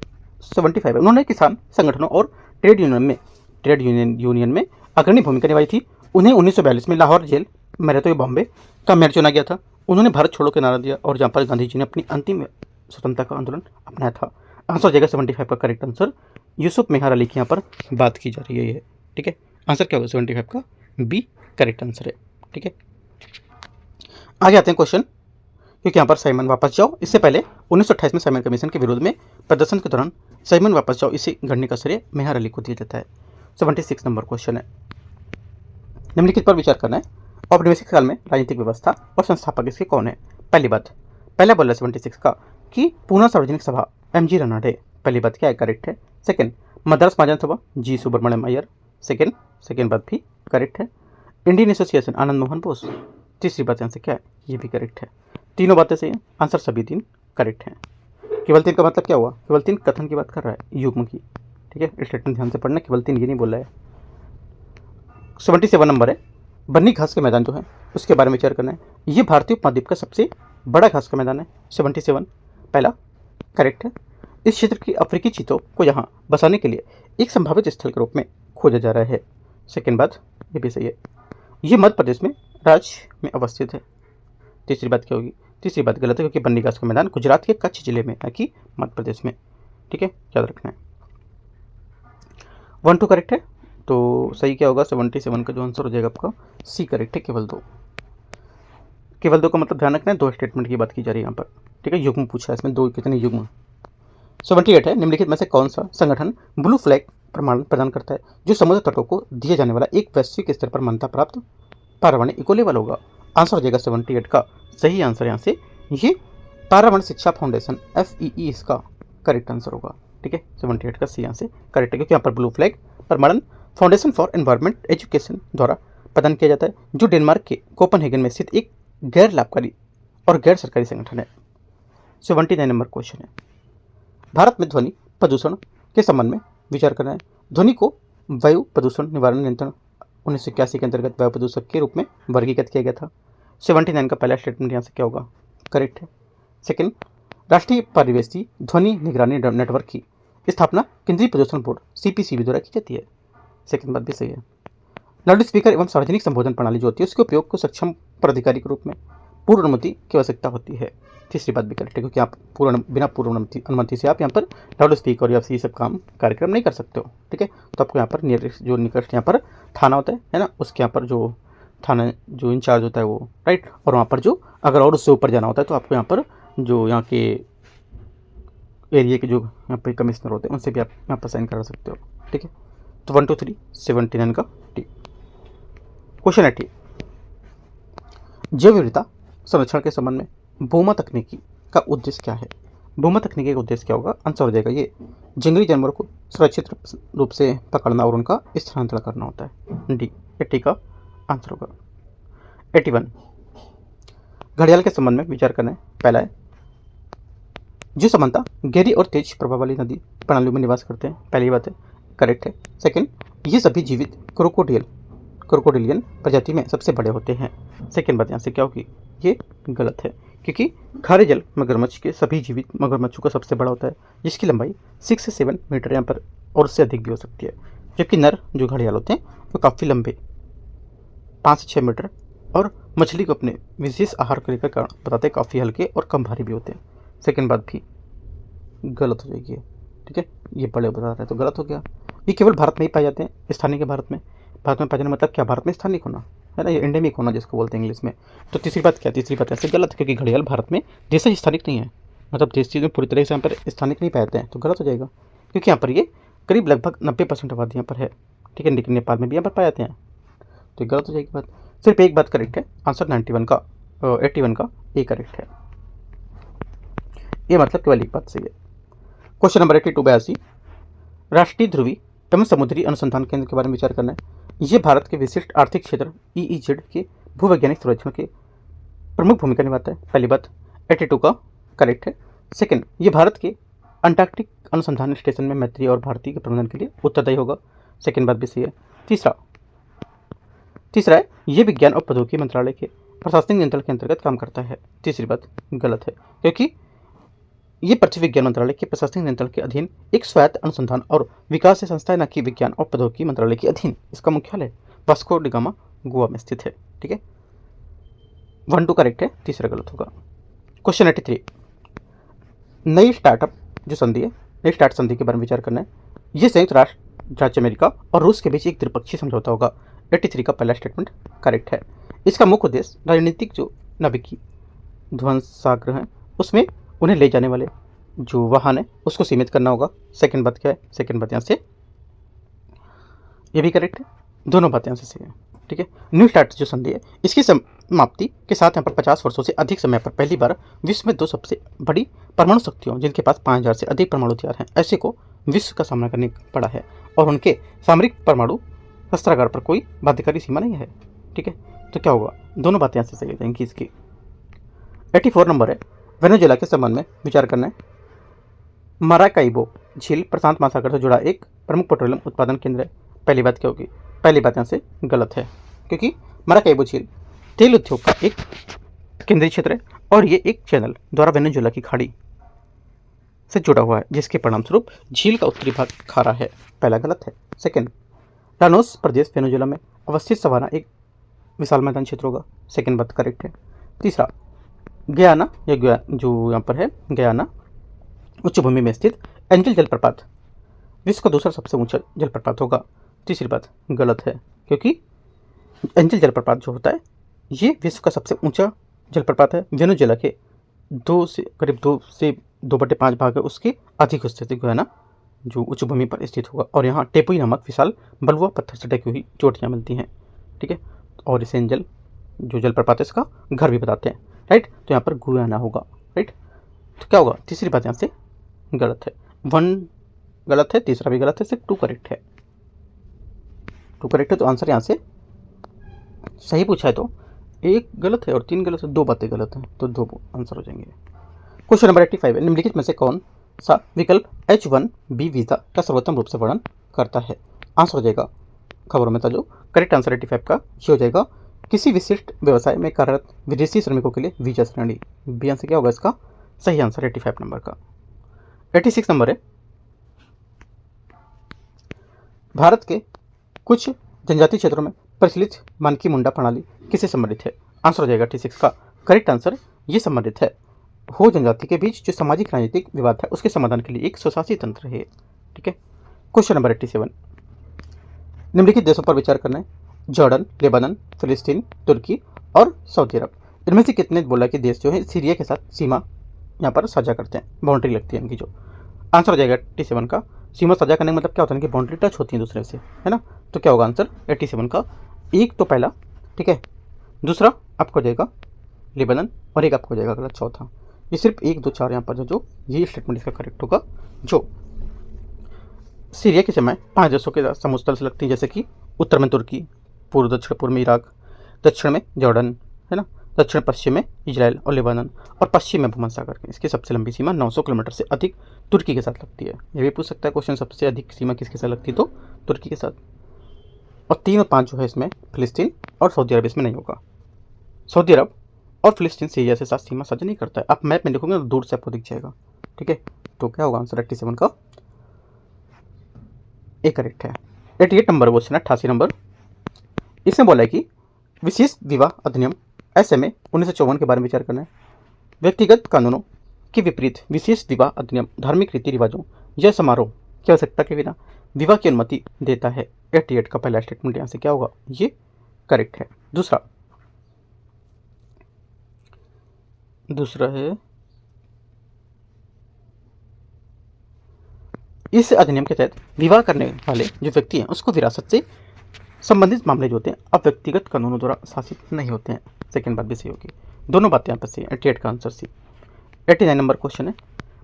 75 है। उन्होंने किसान संगठनों और ट्रेड यूनियन में अग्रणी भूमिका निभाई थी। उन्हें 1942 में लाहौर जेल में रहते हुए बॉम्बे का मेयर चुना गया था। उन्होंने भारत छोड़ो के नारा दिया और जहाँ पर गांधी जी ने अपनी अंतिम स्वतंत्रता का आंदोलन अपनाया था। आंसर हो जाएगा 75 का करेक्ट आंसर। यूसुफ मेहर अली की यहाँ पर बात की जा रही है ये। ठीक है, आंसर क्या होगा? 75 का बी करेक्ट आंसर है। ठीक है, आगे आते हैं क्वेश्चन, क्योंकि यहाँ पर साइमन वापस जाओ। इससे पहले 1928 में साइमन कमीशन के विरोध में प्रदर्शन के दौरान साइमन वापस जाओ इसे गढ़ने का श्रेय मेहर अली को दिया जाता है। 76 नंबर क्वेश्चन है। निम्नलिखित पर विचार करना है। औपनिवेशिक काल में राजनीतिक व्यवस्था और संस्थापक इसके कौन है? पहली बात, पहला बोला 76 का कि पूना सार्वजनिक सभा MG रनाडे। पहली बात क्या है? करेक्ट है। सेकंड, मद्रास महाजन सभा G सुब्रमण्यम अय्यर। सेकंड बात भी करेक्ट है। Indian association Anand Mohan Bose. तीसरी बात यहाँ से क्या है? ये भी करेक्ट है। तीनों बातें सही हैं। आंसर सभी 3 करेक्ट हैं। केवल 3 का मतलब क्या हुआ? केवल 3 कथन की बात कर रहा है, युग्म की। ठीक है, स्टेटमेंट ध्यान से पढ़ना, केवल 3 ये नहीं बोल रहा है। 77 नंबर है। बन्नी घास के मैदान जो है उसके बारे में विचार करना है। ये भारतीय उपमहाद्वीप का सबसे बड़ा घास का मैदान है। 77 पहला करेक्ट है। इस क्षेत्र की अफ्रीकी चीतों को यहाँ बसाने के लिए एक संभावित स्थल के रूप में खोजा जा रहा है। सेकेंड बात ये भी सही है। ये मध्य प्रदेश में राज्य में अवस्थित है। तीसरी बात क्या होगी? तीसरी बात गलत है क्योंकि बन्नी घास का मैदान गुजरात के कच्छ जिले में है कि मध्य प्रदेश में। ठीक है, याद रखना है। 1 2 करेक्ट है, तो सही क्या होगा? 77 का जो आंसर हो जाएगा आपका सी करेक्ट है। केवल 2 का मतलब ध्यान रखना है। 2 स्टेटमेंट की बात की जा रही है यहाँ पर। ठीक है, युग्म पूछा है इसमें, 2 कितने युग्म? 78 है। निम्नलिखित में से कौन सा संगठन ब्लू फ्लैग प्रमाण प्रदान करता है जो समुद्र तटों को दिया जाने वाला एक वैश्विक स्तर पर मान्यता प्राप्त पर्यावरण इको लेवल होगा? आंसर हो जाएगा 78 का सही आंसर यहाँ से ये पर्यावरण शिक्षा फाउंडेशन FEE इसका करेक्ट आंसर होगा। ठीक है, 78 का सी यहाँ से करेक्ट है क्योंकि यहाँ पर ब्लू फ्लैग प्रमाणन फाउंडेशन फॉर एनवायरमेंट एजुकेशन द्वारा प्रदान किया जाता है जो डेनमार्क के कोपनहेगन में स्थित एक गैर लाभकारी और गैर सरकारी संगठन है। 79 नंबर क्वेश्चन है। भारत में ध्वनि प्रदूषण के संबंध में विचार करना है। ध्वनि को वायु प्रदूषण निवारण नियंत्रण 1981 के अंतर्गत वायु प्रदूषक के रूप में वर्गीकृत किया गया था। 79 का पहला स्टेटमेंट यहाँ से क्या होगा? करेक्ट है। सेकंड, राष्ट्रीय परिवेशी ध्वनि निगरानी नेटवर्क की स्थापना केंद्रीय प्रदूषण बोर्ड CPCB द्वारा की जाती है। सेकंड बात भी सही है। लाउड स्पीकर एवं सार्वजनिक संबोधन प्रणाली जो होती है उसके उपयोग को सक्षम प्राधिकारी के रूप में पूर्व अनुमति की आवश्यकता होती है। तीसरी बात भी करेक्ट है क्योंकि आप बिना पूर्व अनुमति से आप यहाँ पर लाउड स्पीकर या ये सब कार्यक्रम नहीं कर सकते हो। ठीक है, तो आपको यहाँ पर निकट यहाँ पर थाना होता है ना, उसके यहाँ पर जो थाना जो इंचार्ज होता है वो राइट, और वहाँ पर जो अगर और उससे ऊपर जाना होता है तो आपको यहाँ पर जो यहाँ के एरिया के जो यहाँ पे कमिश्नर होते हैं उनसे भी आप यहाँ पर साइन करा सकते हो। ठीक है, तो 1 2 3 79 का टी। क्वेश्चन 80, जैव विविधता संरक्षण के संबंध में बोमा तकनीकी का उद्देश्य क्या है? बोमा तकनीकी का उद्देश्य क्या होगा? आंसर हो जाएगा ये जंगली जानवरों को सुरक्षित रूप से पकड़ना और उनका स्थानांतरण करना होता है। डी 80 का आंसर होगा। 81, घड़ियाल के संबंध में विचार करना है। पहला है जो समानता गहरी और तेज प्रभाव वाली नदी प्रणालियों में निवास करते हैं। पहली बात है करेक्ट है। सेकंड, ये सभी जीवित क्रोकोडिलियन प्रजाति में सबसे बड़े होते हैं। सेकंड बात यहाँ से क्या होगी? ये गलत है क्योंकि खारे जल मगरमच्छ के सभी जीवित मगरमच्छों का सबसे बड़ा होता है जिसकी लंबाई 6 से 7 मीटर यहाँ पर और उससे अधिक भी हो सकती है। जबकि नर जो घड़ियाल होते हैं वो काफ़ी लंबे 5 से 6 मीटर और मछली को अपने विशेष आहार को लेकर बताते हैं काफ़ी हल्के और कम भारी भी होते हैं। सेकेंड बात भी गलत हो जाएगी, ठीक है, ये बड़े बता रहे हैं तो गलत हो गया। ये केवल भारत में ही पाए जाते हैं, स्थानीय के भारत में पाए जाने मतलब क्या, भारत में स्थानिक होना है ना, ये एंडेमिक होना जिसको बोलते हैं इंग्लिश में। तो तीसरी बात क्या, तीसरी बात ऐसे गलत है क्योंकि घड़ियाल भारत में देश स्थानिक नहीं है, मतलब देश चीज़ में पूरी तरह से यहाँ पर स्थानिक नहीं पाए जाते हैं, तो गलत हो जाएगा क्योंकि यहाँ पर ये करीब लगभग 90% आबादी यहाँ पर है, ठीक है, लेकिन नेपाल में भी यहाँ पर पाए जाते हैं, तो गलत हो जाएगी बात। सिर्फ एक बात करेक्ट है, आंसर 81 का ए करेक्ट है, ये मतलब केवल एक बात सही है। क्वेश्चन नंबर 82 राष्ट्रीय ध्रुवी एवं समुद्री अनुसंधान केंद्र के बारे में विचार करना है। ये भारत के विशिष्ट आर्थिक क्षेत्र EEZ के भूवैज्ञानिक सर्वेक्षण के प्रमुख भूमिका निभाता है। पहली बात 82 का करेक्ट है। सेकंड, ये भारत के अंटार्कटिक अनुसंधान स्टेशन में मैत्री और भारतीय के प्रबंधन के लिए उत्तरदायी होगा। सेकंड बात भी सही है। तीसरा है, ये विज्ञान और प्रौद्योगिकी मंत्रालय के प्रशासनिक नियंत्रण के अंतर्गत काम करता है। तीसरी बात गलत है क्योंकि ये पृथ्वी विज्ञान मंत्रालय के प्रशासनिक नियंत्रण के अधीन एक स्वायत्त अनुसंधान और विकास संस्था है, न कि विज्ञान और प्रौद्योगिकी मंत्रालय के अधीन। इसका मुख्यालय वास्को डी गामा गोवा में स्थित है, ठीक है। 1 2 करेक्ट है, तीसरा गलत होगा। क्वेश्चन 83 नई स्टार्टअप जो संधि है, नई स्टार्ट संधि के बारे में विचार करना है। ये संयुक्त राज्य अमेरिका और रूस के बीच एक त्रिपक्षीय समझौता होगा। 83 का पहला स्टेटमेंट करेक्ट है। इसका मुख्य उद्देश्य राजनीतिक जो नाभिकीय ध्वंसाग्र हैं उसमें उन्हें ले जाने वाले जो वाहन है उसको सीमित करना होगा। सेकंड बात क्या है, सेकंड बात यहाँ से ये भी करेक्ट है, दोनों बातें यहाँ से सही है, ठीक है। न्यू स्टार्ट जो संधि है इसकी समाप्ति के साथ यहाँ पर 50 वर्षों से अधिक समय पर पहली बार विश्व में 2 सबसे बड़ी परमाणु शक्तियों जिनके पास 5000 से अधिक परमाणु हथियार हैं ऐसे को विश्व का सामना करने पड़ा है और उनके सामरिक परमाणु शस्त्रागार पर कोई बाध्यकारी सीमा नहीं है, ठीक है। तो क्या होगा, दोनों बातें यहाँ से सही हो जाएंगी इसकी। 84 नंबर है, वेनेजुएला के संबंध में विचार करना है। माराकाइबो झील प्रशांत महासागर से जुड़ा एक प्रमुख पेट्रोलियम उत्पादन केंद्र है। पहली बात क्या होगी, पहली बात यहाँ से गलत है क्योंकि माराकाइबो झील तेल उद्योग का एक केंद्रीय क्षेत्र है और ये एक चैनल द्वारा वेनेजुएला की खाड़ी से जुड़ा हुआ है जिसके परिणामस्वरूप झील का उत्तरी भाग खारा है, पहला गलत है। सेकंड, लानोस प्रदेश वेनेजुएला में अवस्थित सवाना एक विशाल मैदान क्षेत्र होगा, सेकंड बात करेक्ट है। तीसरा, गयाना या जो यहाँ पर है गयाना उच्च भूमि में स्थित एंजल जलप्रपात विश्व का दूसरा सबसे ऊंचा जलप्रपात होगा, तीसरी बात गलत है क्योंकि एंजल जलप्रपात जो होता है ये विश्व का सबसे ऊंचा जलप्रपात है। वेनेजुएला के करीब 2/5 भाग है उसके अधिक स्थित गयाना जो उच्च भूमि पर स्थित होगा और यहाँ टेपुई नामक विशाल बलुआ पत्थर से ढकी हुई चोटियाँ मिलती हैं, ठीक है। और इसे एंजल जो जलप्रपात है इसका घर भी बताते हैं, राइट। तो यहाँ पर गुयाना होगा, राइट। तो क्या होगा, तीसरी बात यहाँ से गलत है। 1 गलत है, तीसरा भी गलत है, सिर्फ 2 करेक्ट है। 2 करेक्ट है तो आंसर यहाँ से सही पूछा है तो 1 गलत है और 3 गलत है, 2 बातें गलत हैं तो 2 आंसर हो जाएंगे। क्वेश्चन नंबर 85 है, निम्नलिखित में से कौन सा विकल्प H1B वीज़ा का सर्वोत्तम रूप से वर्णन करता है। आंसर हो जाएगा खबरों में था जो करेक्ट आंसर 85 का ये हो जाएगा, किसी विशिष्ट व्यवसाय में कार्यरत विदेशी श्रमिकों के लिए वीजा श्रेणी। बी आंसर क्या होगा इसका, सही आंसर 85 नंबर का। 86 नंबर है, भारत के कुछ जनजातीय क्षेत्रों में प्रचलित मानकी मुंडा प्रणाली किससे संबंधित है। आंसर हो जाएगा 86 का करेक्ट आंसर, ये संबंधित है हो जनजाति के बीच जो सामाजिक राजनीतिक विवाद है उसके समाधान के लिए एक स्वशासी तंत्र है, ठीक है। क्वेश्चन नंबर 87, निम्नलिखित देशों पर विचार करना है। जॉर्डन, लेबनान, फिलिस्तीन, तुर्की और सऊदी अरब। इनमें से कितने बोला कि देश जो है सीरिया के साथ सीमा यहाँ पर साझा करते हैं, बाउंड्री लगती है इनकी जो। आंसर हो जाएगा 87 का, सीमा साझा करने का मतलब क्या होता है कि बाउंड्री टच होती है दूसरे से, है ना। तो क्या होगा आंसर 87 का, एक तो पहला, ठीक है, दूसरा आपको हो जाएगा लेबनान और एक आपको हो जाएगा गलत चौथा। ये सिर्फ 1 2 4 यहाँ पर जो ये स्टेटमेंट इसका करेक्ट होगा। जो सीरिया की सीमाएं 5 देशों के समुद्र तल से लगती है जैसे कि उत्तर में तुर्की, पूर्व में इराक, दक्षिण में जॉर्डन, है ना, दक्षिण पश्चिम में इजराइल और लेबनान और पश्चिम में भूमध्य सागर की इसकी सबसे लंबी सीमा 900 किलोमीटर से अधिक तुर्की के साथ लगती है। ये भी पूछ सकता है क्वेश्चन, सबसे अधिक सीमा किसके साथ लगती है तो तुर्की के साथ। और 3 और 5 जो है इसमें फिलिस्तीन और सऊदी अरब इसमें नहीं होगा। सऊदी अरब और फिलिस्तीन सीरिया से साथ सीमा साझा नहीं करता है। आप मैप में देखोगे तो दूर से आपको दिख जाएगा, ठीक है। तो क्या होगा आंसर 87 का ए करेक्ट है। 88 नंबर क्वेश्चन है, 88 नंबर। इसमें बोला है कि विशेष विवाह अधिनियम SMA 1954 के बारे में विचार करना है। व्यक्तिगत कानूनों के विपरीत विशेष विवाह अधिनियम धार्मिक रीति रिवाजों या समारोह की आवश्यकता के बिना विवाह की अनुमति देता है। 88 का पहला स्टेटमेंट यहाँ से क्या होगा, ये करेक्ट है। दूसरा है इस अधिनियम के तहत विवाह करने वाले जो व्यक्ति हैं उसको विरासत से संबंधित मामले जो होते हैं अब व्यक्तिगत कानूनों द्वारा शासित नहीं होते हैं। सेकंड बात भी सही होगी, दोनों बातें यहाँ पर सही है। 88 का आंसर सी। 89 नंबर क्वेश्चन है,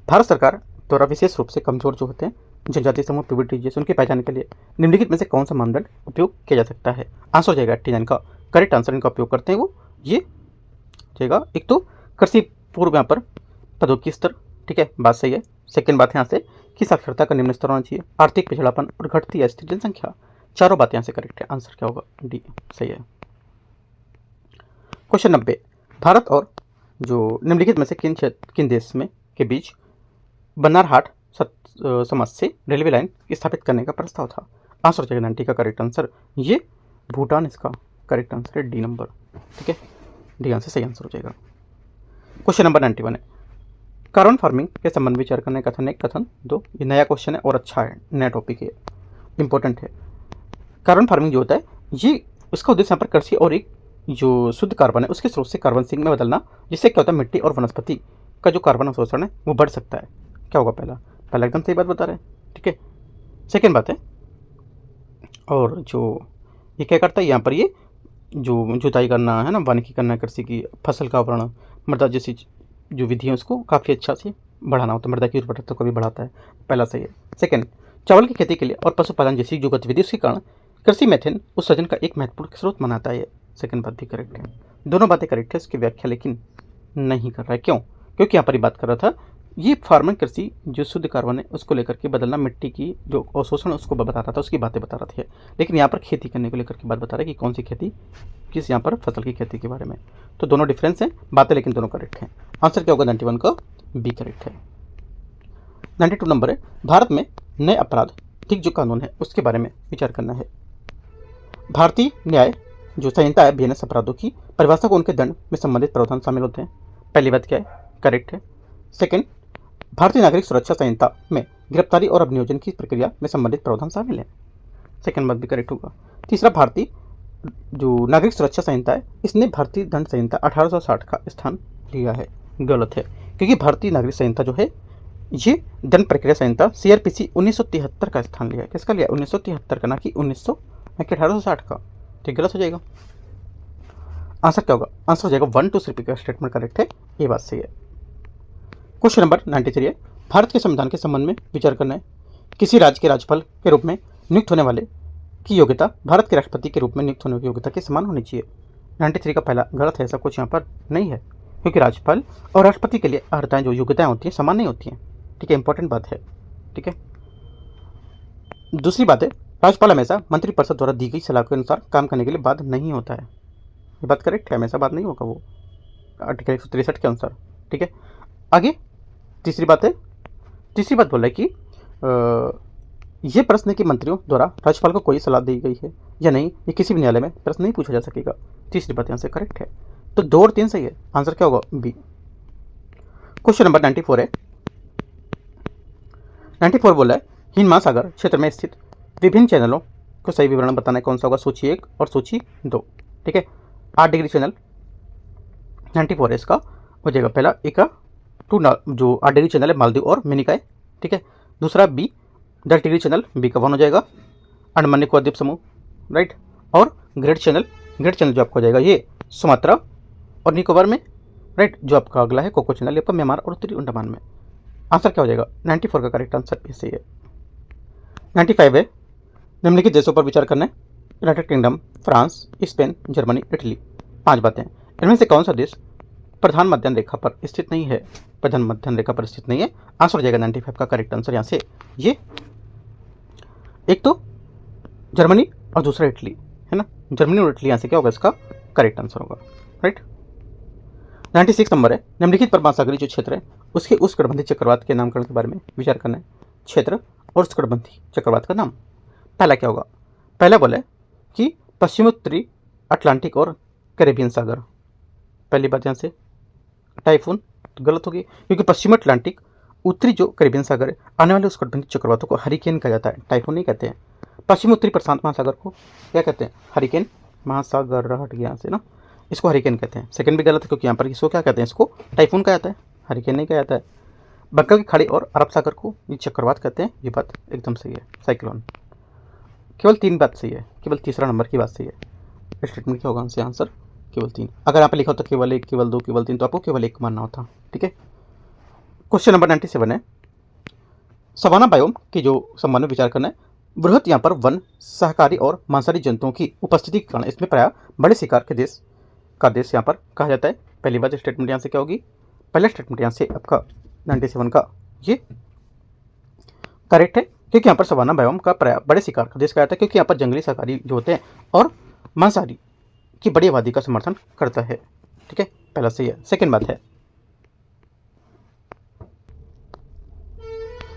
भारत सरकार द्वारा विशेष रूप से कमजोर जो होते हैं जनजातीय समूह पीबीटी जैसे उनकी पहचान के लिए निम्नलिखित में से कौन सा मानदंड उपयोग किया जा सकता है। आंसर हो जाएगा 89 का करेक्ट आंसर इनका उपयोग करते हैं वो ये जाएगा। एक तो कृषि पूर्व यहाँ पर पदों की स्तर, ठीक है, बात सही है। सेकंड बात यहाँ से कि साक्षरता का निम्न स्तर होना चाहिए, आर्थिक पिछड़ापन और घटती अस्थिर जनसंख्या, चारों बातें यहाँ से करेक्ट है। आंसर क्या होगा, डी सही है। क्वेश्चन 90, भारत और जो निम्नलिखित में से किन देश में के बीच बन्नारहाट समाज से रेलवे लाइन स्थापित करने का प्रस्ताव था। आंसर हो जाएगा 90 का करेक्ट आंसर, ये भूटान इसका करेक्ट आंसर है, डी नंबर, ठीक है, डी आंसर सही आंसर हो जाएगा। क्वेश्चन नंबर 91 है, कार्बन फार्मिंग के संबंध में विचार करने कथन 1 कथन 2। ये नया क्वेश्चन है और अच्छा है, नया टॉपिक है, इंपॉर्टेंट है। कार्बन फार्मिंग जो होता है ये उसका उद्देश्य यहाँ पर कृषि और एक जो शुद्ध कार्बन है उसके स्रोत से कार्बन सिंक में बदलना, जिससे क्या होता है मिट्टी और वनस्पति का जो कार्बन अवशोषण है वो बढ़ सकता है। क्या होगा, पहला एकदम सही बात बता रहे हैं, ठीक है। सेकेंड बात है, और जो ये क्या करता है यहाँ पर ये जो जुताई करना है ना, वानिकी करना, कृषि की फसल का आवरण, मृदा जैसी जो विधि है उसको काफ़ी अच्छा से बढ़ाना होता है, मृदा की उर्वरता को भी बढ़ाता है, पहला सही है। सेकंड, चावल की खेती के लिए और पशुपालन जैसी जो गतिविधि उसके कारण कृषि मेथेन उत्सर्जन का एक महत्वपूर्ण स्रोत मनाता है। सेकंड बात भी करेक्ट है, दोनों बातें करेक्ट है, इसकी व्याख्या लेकिन नहीं कर रहा है। क्यों, क्योंकि यहाँ पर ही बात कर रहा था ये फार्मिंग कृषि जो शुद्ध कार्बन है उसको लेकर के बदलना, मिट्टी की जो अवशोषण उसको बता रहा था, उसकी बातें बता रहा था। लेकिन यहाँ पर खेती करने को लेकर के बात बता रहा है कि कौन सी खेती, किस यहाँ पर फसल की खेती के बारे में। तो दोनों डिफरेंस हैं, बातें लेकिन दोनों करेक्ट हैं। आंसर क्या होगा, 91 का बी करेक्ट है। 92 नंबर है, भारत में नए आपराधिक जो कानून है उसके बारे में विचार करना है। भारतीय न्याय जो संहिता है बीएनएस अपराधों की परिभाषा को उनके दंड में संबंधित प्रावधान शामिल होते हैं। पहली बात क्या है, करेक्ट है। सेकंड, भारतीय नागरिक सुरक्षा संहिता में गिरफ्तारी और अभियोजन की प्रक्रिया में संबंधित प्रावधान शामिल है। सेकंड बात भी करेक्ट होगा। तीसरा, भारतीय जो नागरिक सुरक्षा संहिता है इसने भारतीय दंड संहिता 1860 का स्थान लिया है। गलत है, क्योंकि भारतीय नागरिक संहिता जो है ये दंड प्रक्रिया संहिता CRPC 1973 का स्थान लिया है। किसका लिया, 1973 का, ना कि 1860 का। ठीक, गलत हो जाएगा। आंसर क्या होगा, आंसर हो जाएगा 1 2 3 का स्टेटमेंट करेक्ट है, ये बात सही है। क्वेश्चन नंबर 93 है, भारत के संविधान के संबंध में विचार करना है। किसी राज्य के राज्यपाल के रूप में नियुक्त होने वाले की योग्यता भारत के राष्ट्रपति के रूप में नियुक्त होने की योग्यता के समान होनी चाहिए। 93 का पहला गलत है, ऐसा कुछ यहाँ पर नहीं है, क्योंकि राज्यपाल और राष्ट्रपति के लिए अर्हताएं जो योग्यताएं होती हैं समान नहीं होती हैं। ठीक है, इंपॉर्टेंट बात है, ठीक है। दूसरी बात है, राज्यपाल हमेशा मंत्रिपरिषद द्वारा दी गई सलाह के अनुसार काम करने के लिए बाध्य नहीं होता है। ये बात करेक्ट है, हमेशा बात नहीं होगा वो, आर्टिकल 163 के अनुसार। ठीक है, आगे तीसरी बात है, तीसरी बात बोल रहा है कि ये प्रश्न है कि मंत्रियों द्वारा राज्यपाल को कोई सलाह दी गई है या नहीं, ये किसी भी न्यायालय में प्रश्न नहीं पूछा जा सकेगा। तीसरी बात यहाँ से करेक्ट है, तो 2 और 3 सही है। आंसर क्या होगा, बी। क्वेश्चन नंबर 94 है, 94 बोला है, हिंद महासागर क्षेत्र में स्थित विभिन्न चैनलों को सही विवरण बताना है। कौन सा होगा, सूची 1 और सूची 2। ठीक है, 8 डिग्री चैनल 94 है, इसका हो जाएगा पहला ए का 2 जो 8 डिग्री चैनल है मालदीव और मिनिकॉय। ठीक है, दूसरा बी 10 डिग्री चैनल, बी का 1 हो जाएगा अंडमान निकोबार द्वीप समूह, राइट। और ग्रेट चैनल जो आपका हो जाएगा ये सुमात्रा और निकोबार में, राइट। जो आपका अगला है कोको चैनल, आपका म्यांमार और उत्तरी अंडमान में। आंसर क्या हो जाएगा, 94 का करेक्ट आंसर ऐसे ही है। 95 है, निम्नलिखित देशों पर विचार करना है। United kingdom, France, Spain, Germany, Italy. 5 बातें, इनमें से कौन सा देश प्रधान मध्यम रेखा पर स्थित नहीं है, प्रधान मध्यम रेखा पर स्थित नहीं है। आंसर हो जाएगा 95 का करेक्ट आंसर यहाँ से ये, एक तो जर्मनी और दूसरा इटली है ना, जर्मनी और इटली। यहाँ से क्या होगा, इसका करेक्ट आंसर होगा, राइट। 96 नंबर है, निम्नलिखित पर महासागरीय जो क्षेत्र है उसके उष्णकटिबंधीय चक्रवात के नामकरण के बारे में विचार करना है। क्षेत्र और उष्णकटिबंधीय चक्रवात का नाम, पहला क्या होगा, पहला बोला है कि पश्चिमोत्तरी अटलांटिक और कैरेबियन सागर। पहली बात यहाँ से टाइफून तो गलत होगी, क्योंकि पश्चिमी अटलांटिक उत्तरी जो कैरेबियन सागर है आने वाले उष्णकटिबंधीय चक्रवातों को हरिकेन कहा जाता है, टाइफून नहीं कहते हैं। पश्चिमी उत्तरी प्रशांत महासागर को क्या कहते हैं? हरिकेन। महासागर हट गया यहाँ से ना, इसको हरिकेन कहते हैं। सेकंड भी गलत है, क्योंकि यहाँ पर इसको क्या कहते हैं? इसको टाइफून कहा जाता है, हरिकेन नहीं कहा जाता है। बंगाल की खाड़ी और अरब सागर को ये चक्रवात कहते हैं, ये बात एकदम सही है, साइक्लोन। केवल 3 बात सही है, केवल तीसरा नंबर की बात सही है। स्टेटमेंट क्या होगा हमसे आंसर? केवल 3। अगर यहाँ पे लिखा होता केवल 1, केवल 2, केवल 3, तो आपको केवल 1 मानना होता। ठीक है। क्वेश्चन नंबर 97 है, सवाना बायोम के जो संबंध में विचार करना है। बृहत यहाँ पर वन, शाकाहारी और मांसाहारी जंतुओं की उपस्थिति के कारण इसमें प्राय बड़े शिकार के देश का देश यहाँ पर कहा जाता है। पहली बात स्टेटमेंट यहाँ से क्या होगी? पहला स्टेटमेंट यहाँ से आपका 97 का ये करेक्ट है, क्योंकि यहाँ पर सवाना बायोम का प्राय बड़े शिकार का देश कहा जाता है, क्योंकि यहाँ पर जंगली शाकाहारी जो होते हैं और मांसाहारी की बड़ी आबादी का समर्थन करता है। ठीक है, पहला सही है। सेकंड बात है,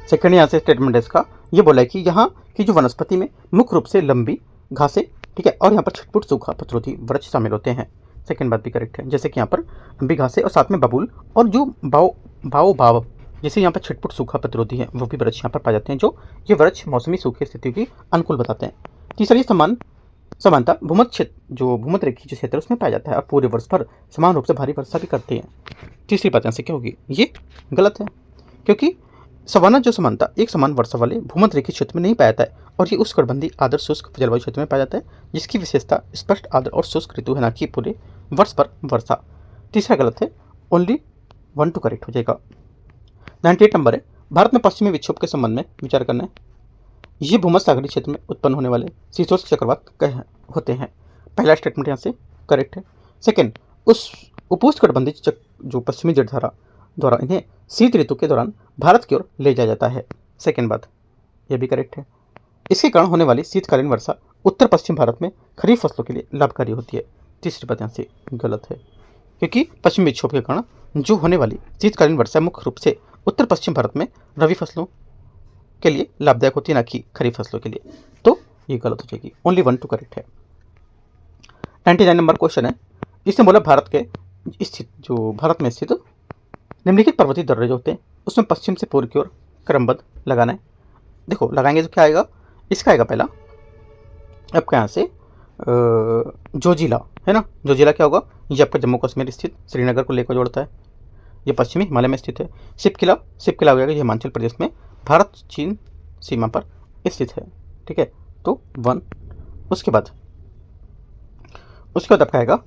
सेकंड यहाँ से स्टेटमेंट है इसका, ये बोला है कि यहाँ की जो वनस्पति में मुख्य रूप से लंबी घासें, ठीक है, और यहाँ पर छटपुट सूखा प्रतिरोधी वृक्ष शामिल होते हैं। सेकंड बात भी करेक्ट है, जैसे कि यहाँ पर लंबी घासें और साथ में बबूल और जो बाओ जैसे यहाँ पर छटपुट सूखा प्रतिरोधी है वो भी वृक्ष यहाँ पर पाए जाते हैं, जो ये वृक्ष मौसमी सूखे स्थितियों की अनुकूल बताते हैं। तीसरी समानता भूमध्य रेखीय जो क्षेत्र उसमें पाया जाता है और पूरे वर्ष पर समान रूप से भारी वर्षा भी करते हैं। तीसरी बात यहाँ से क्या होगी? ये गलत है, क्योंकि सवाना जो समानता एक समान वर्षा वाले भूमध्य रेखीय क्षेत्र में नहीं पाया जाता है, और ये उष्णकटिबंधीय आर्द्र शुष्क जलवायु क्षेत्र में पाया जाता है, जिसकी विशेषता स्पष्ट आर्द्र और शुष्क ऋतु है, ना कि पूरे वर्ष पर वर्षा। तीसरा गलत है, ओनली 1 2 करेक्ट हो जाएगा। 98 नंबर है, भारत में पश्चिमी विक्षोभ के संबंध में विचार करना है। ये भूमध्य सागरीय क्षेत्र में उत्पन्न होने वाले शीतोष्ण चक्रवात होते हैं। पहला स्टेटमेंट यहाँ से करेक्ट है। सेकेंड, उस उपोष्णकटिबंधीय जो पश्चिमी जलधारा द्वारा इन्हें शीत ऋतु के दौरान भारत की ओर ले जाया जाता है। सेकेंड बात यह भी करेक्ट है। इसके कारण होने वाली शीतकालीन वर्षा उत्तर पश्चिम भारत में खरीफ फसलों के लिए लाभकारी होती है। तीसरी बात यहाँ से गलत है, क्योंकि पश्चिमी विक्षोभ के कारण जो होने वाली शीतकालीन वर्षा मुख्य रूप से उत्तर पश्चिम भारत में रबी फसलों के लिए लाभदायक होती है, ना कि खरीफ फसलों के लिए, तो ये गलत हो जाएगी। ओनली 1 2 करेक्ट है। 99 नंबर क्वेश्चन है, इसने बोला भारत में स्थित निम्नलिखित पर्वतीय दर्रे जो होते हैं उसमें पश्चिम से पूर्व की ओर क्रमबद्ध लगाना है। देखो लगाएंगे तो क्या आएगा? इसका आएगा पहला आपका यहाँ से जोजिला है ना। जोजिला क्या होगा? ये आपका जम्मू कश्मीर स्थित श्रीनगर को लेकर जोड़ता है, ये पश्चिमी हिमालय में स्थित है। शिपकिला हो गया, ये हिमाचल प्रदेश में भारत चीन सीमा पर स्थित है। ठीक है, तो 1। उसके बाद आपका आएगा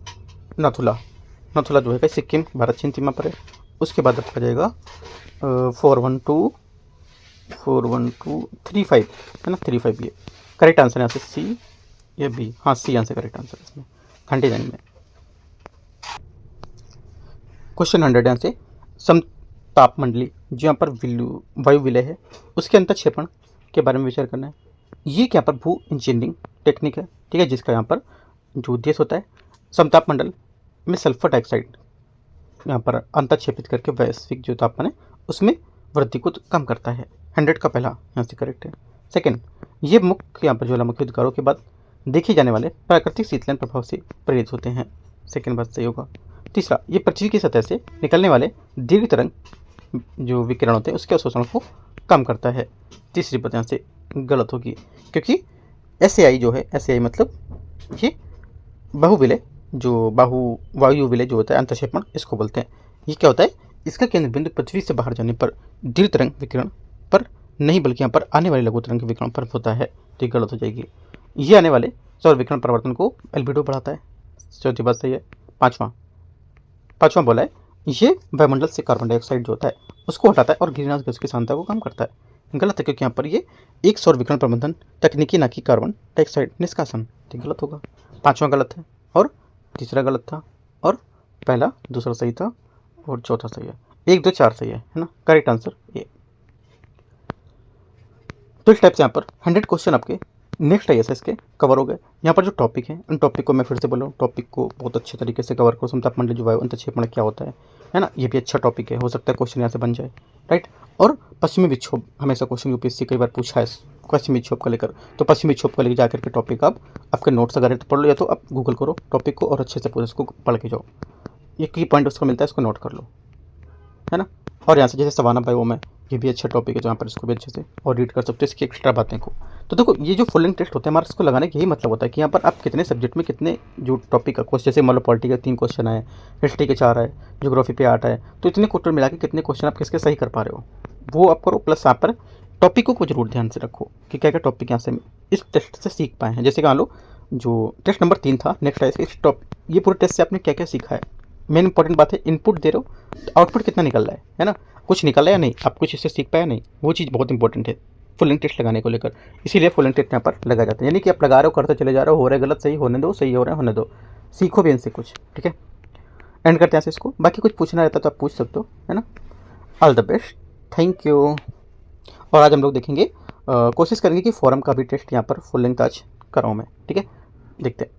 नाथुला जो है सिक्किम भारत चीन सीमा पर है। उसके बाद आपका जाएगा 41235 है ना, 35 ये करेक्ट आंसर है। यहाँ से सी या बी? हाँ, सी आंसर करेक्ट आंसर इसमें 99 में। क्वेश्चन 100 यहाँ से समताप मंडली जो यहाँ पर वायु विलय है उसके अंतक्षेपण के बारे में विचार करना है। ये क्या पर भू इंजीनियरिंग टेक्निक है, ठीक है, जिसका यहाँ पर जो उद्देश्य होता है समताप मंडल में सल्फर डाइऑक्साइड यहाँ पर अंतक्षेपित करके वैश्विक जो तापमान है उसमें वृद्धि को कम करता है। 100 का पहला यहाँ से करेक्ट है। सेकेंड, ये मुख्य यहाँ पर ज्वालामुखी उद्गारों के बाद देखे जाने वाले प्राकृतिक शीतलन प्रभाव से प्रेरित होते हैं। सेकेंड बात सही होगा। तीसरा, ये पृथ्वी की सतह से निकलने वाले दीर्घ तरंग जो विकिरण होते हैं उसके अवशोषण को कम करता है। तीसरी बात यहाँ से गलत होगी, क्योंकि SAI जो है, SAI मतलब ये बहुविलय जो वायु विलय जो होता है अंतक्षेपण, इसको बोलते हैं। ये क्या होता है? इसका केंद्र बिंदु पृथ्वी से बाहर जाने पर दीर्घ तरंग विकिरण पर नहीं, बल्कि यहाँ पर आने वाले लघु तरंग विकिरण पर होता है, तो ये गलत हो जाएगी। ये आने वाले सौर विकिरण परिवर्तन को एल्बिडो बढ़ाता है। चौथी बात सही है। पाँचवा बोला है ये वायुमंडल से कार्बन डाइऑक्साइड जो होता है उसको हटाता है और ग्रीनहाउस गैस की सांद्रता को कम करता है। गलत है, क्योंकि यहाँ पर ये एक सौर विकिरण प्रबंधन तकनीकी, ना कि कार्बन डाइऑक्साइड निष्कासन, तो गलत होगा। 5वां गलत है और तीसरा गलत था, और पहला दूसरा सही था और चौथा सही है। 1 2 4 सही है ना, करेक्ट आंसर ये। तो इस टाइप से यहाँ पर 100 क्वेश्चन आपके नेक्स्ट ISS के कवर हो गए। यहाँ पर जो टॉपिक है उन टॉपिक को मैं फिर से बोल रहा हूँ, टॉपिक को बहुत अच्छे तरीके से कवर करो। समताप मंडल जो वायु अंतक्षेपण क्या होता है ना, ये भी अच्छा टॉपिक है, हो सकता है क्वेश्चन यहाँ से बन जाए, राइट। और पश्चिमी विक्षोभ हमेशा क्वेश्चन UPSC कई बार पूछा है पश्चिमी विक्षोभ को लेकर। तो पश्चिमी विक्षोभ को लेकर जाकर के टॉपिक आप आपके नोट्स अगर तो पढ़ लो, या तो आप गूगल करो टॉपिक को और अच्छे से पूरे उसको पढ़ के जाओ। ये की पॉइंट उसको मिलता है, इसको नोट कर लो, है ना। और यहाँ से जैसे सवाना बायो में, ये भी अच्छा टॉपिक है, जहाँ पर इसको भी अच्छे से और रीड कर सकते हो इसकी एक्स्ट्रा बातें को। तो देखो ये जो फुल लेंथ टेस्ट होते हैं हमारा, इसको लगाने का यही मतलब होता है कि यहाँ पर आप कितने सब्जेक्ट में कितने जो टॉपिक का क्वेश्चन, जैसे मान लो पॉलिटी के 3 क्वेश्चन आए, हिस्ट्री के 4 आए, ज्योग्राफी पे 8 आए, तो इतने क्वेश्चन मिला के कितने क्वेश्चन आप किसके सही कर पा रहे हो वो आप करो। प्लस यहाँ पर टॉपिकों को जरूर ध्यान से रखो कि क्या क्या टॉपिक यहाँ से इस टेस्ट से सीख पाए हैं। जैसे मान लो जो टेस्ट नंबर 3 था, नेक्स्ट है इस ये पूरे टेस्ट से आपने क्या क्या सीखा है। मेन इंपॉर्टेंट बात है, इनपुट दे रहे हो तो आउटपुट कितना निकल रहा है ना, कुछ निकल रहा है या नहीं, आप कुछ इससे सीख पाया नहीं, वो चीज़ बहुत इंपॉर्टेंट है फुल लेंथ टेस्ट लगाने को लेकर। इसीलिए फुल लेंथ टेस्ट यहाँ पर लगाया जाता है, यानी कि आप लगा रहे हो, करते चले जा रहे हो रहा है गलत, सही होने दो, सही हो रहा है होने दो, सीखो भी इनसे कुछ, ठीक है। एंड करते हैं से इसको, बाकी कुछ पूछना रहता तो आप पूछ सकते हो, है ना। All the best, thank you. और आज हम लोग देखेंगे, कोशिश करेंगे कि फोरम का भी टेस्ट यहाँ पर फुल लेंथ आज कराऊँ मैं, ठीक है। देखते हैं।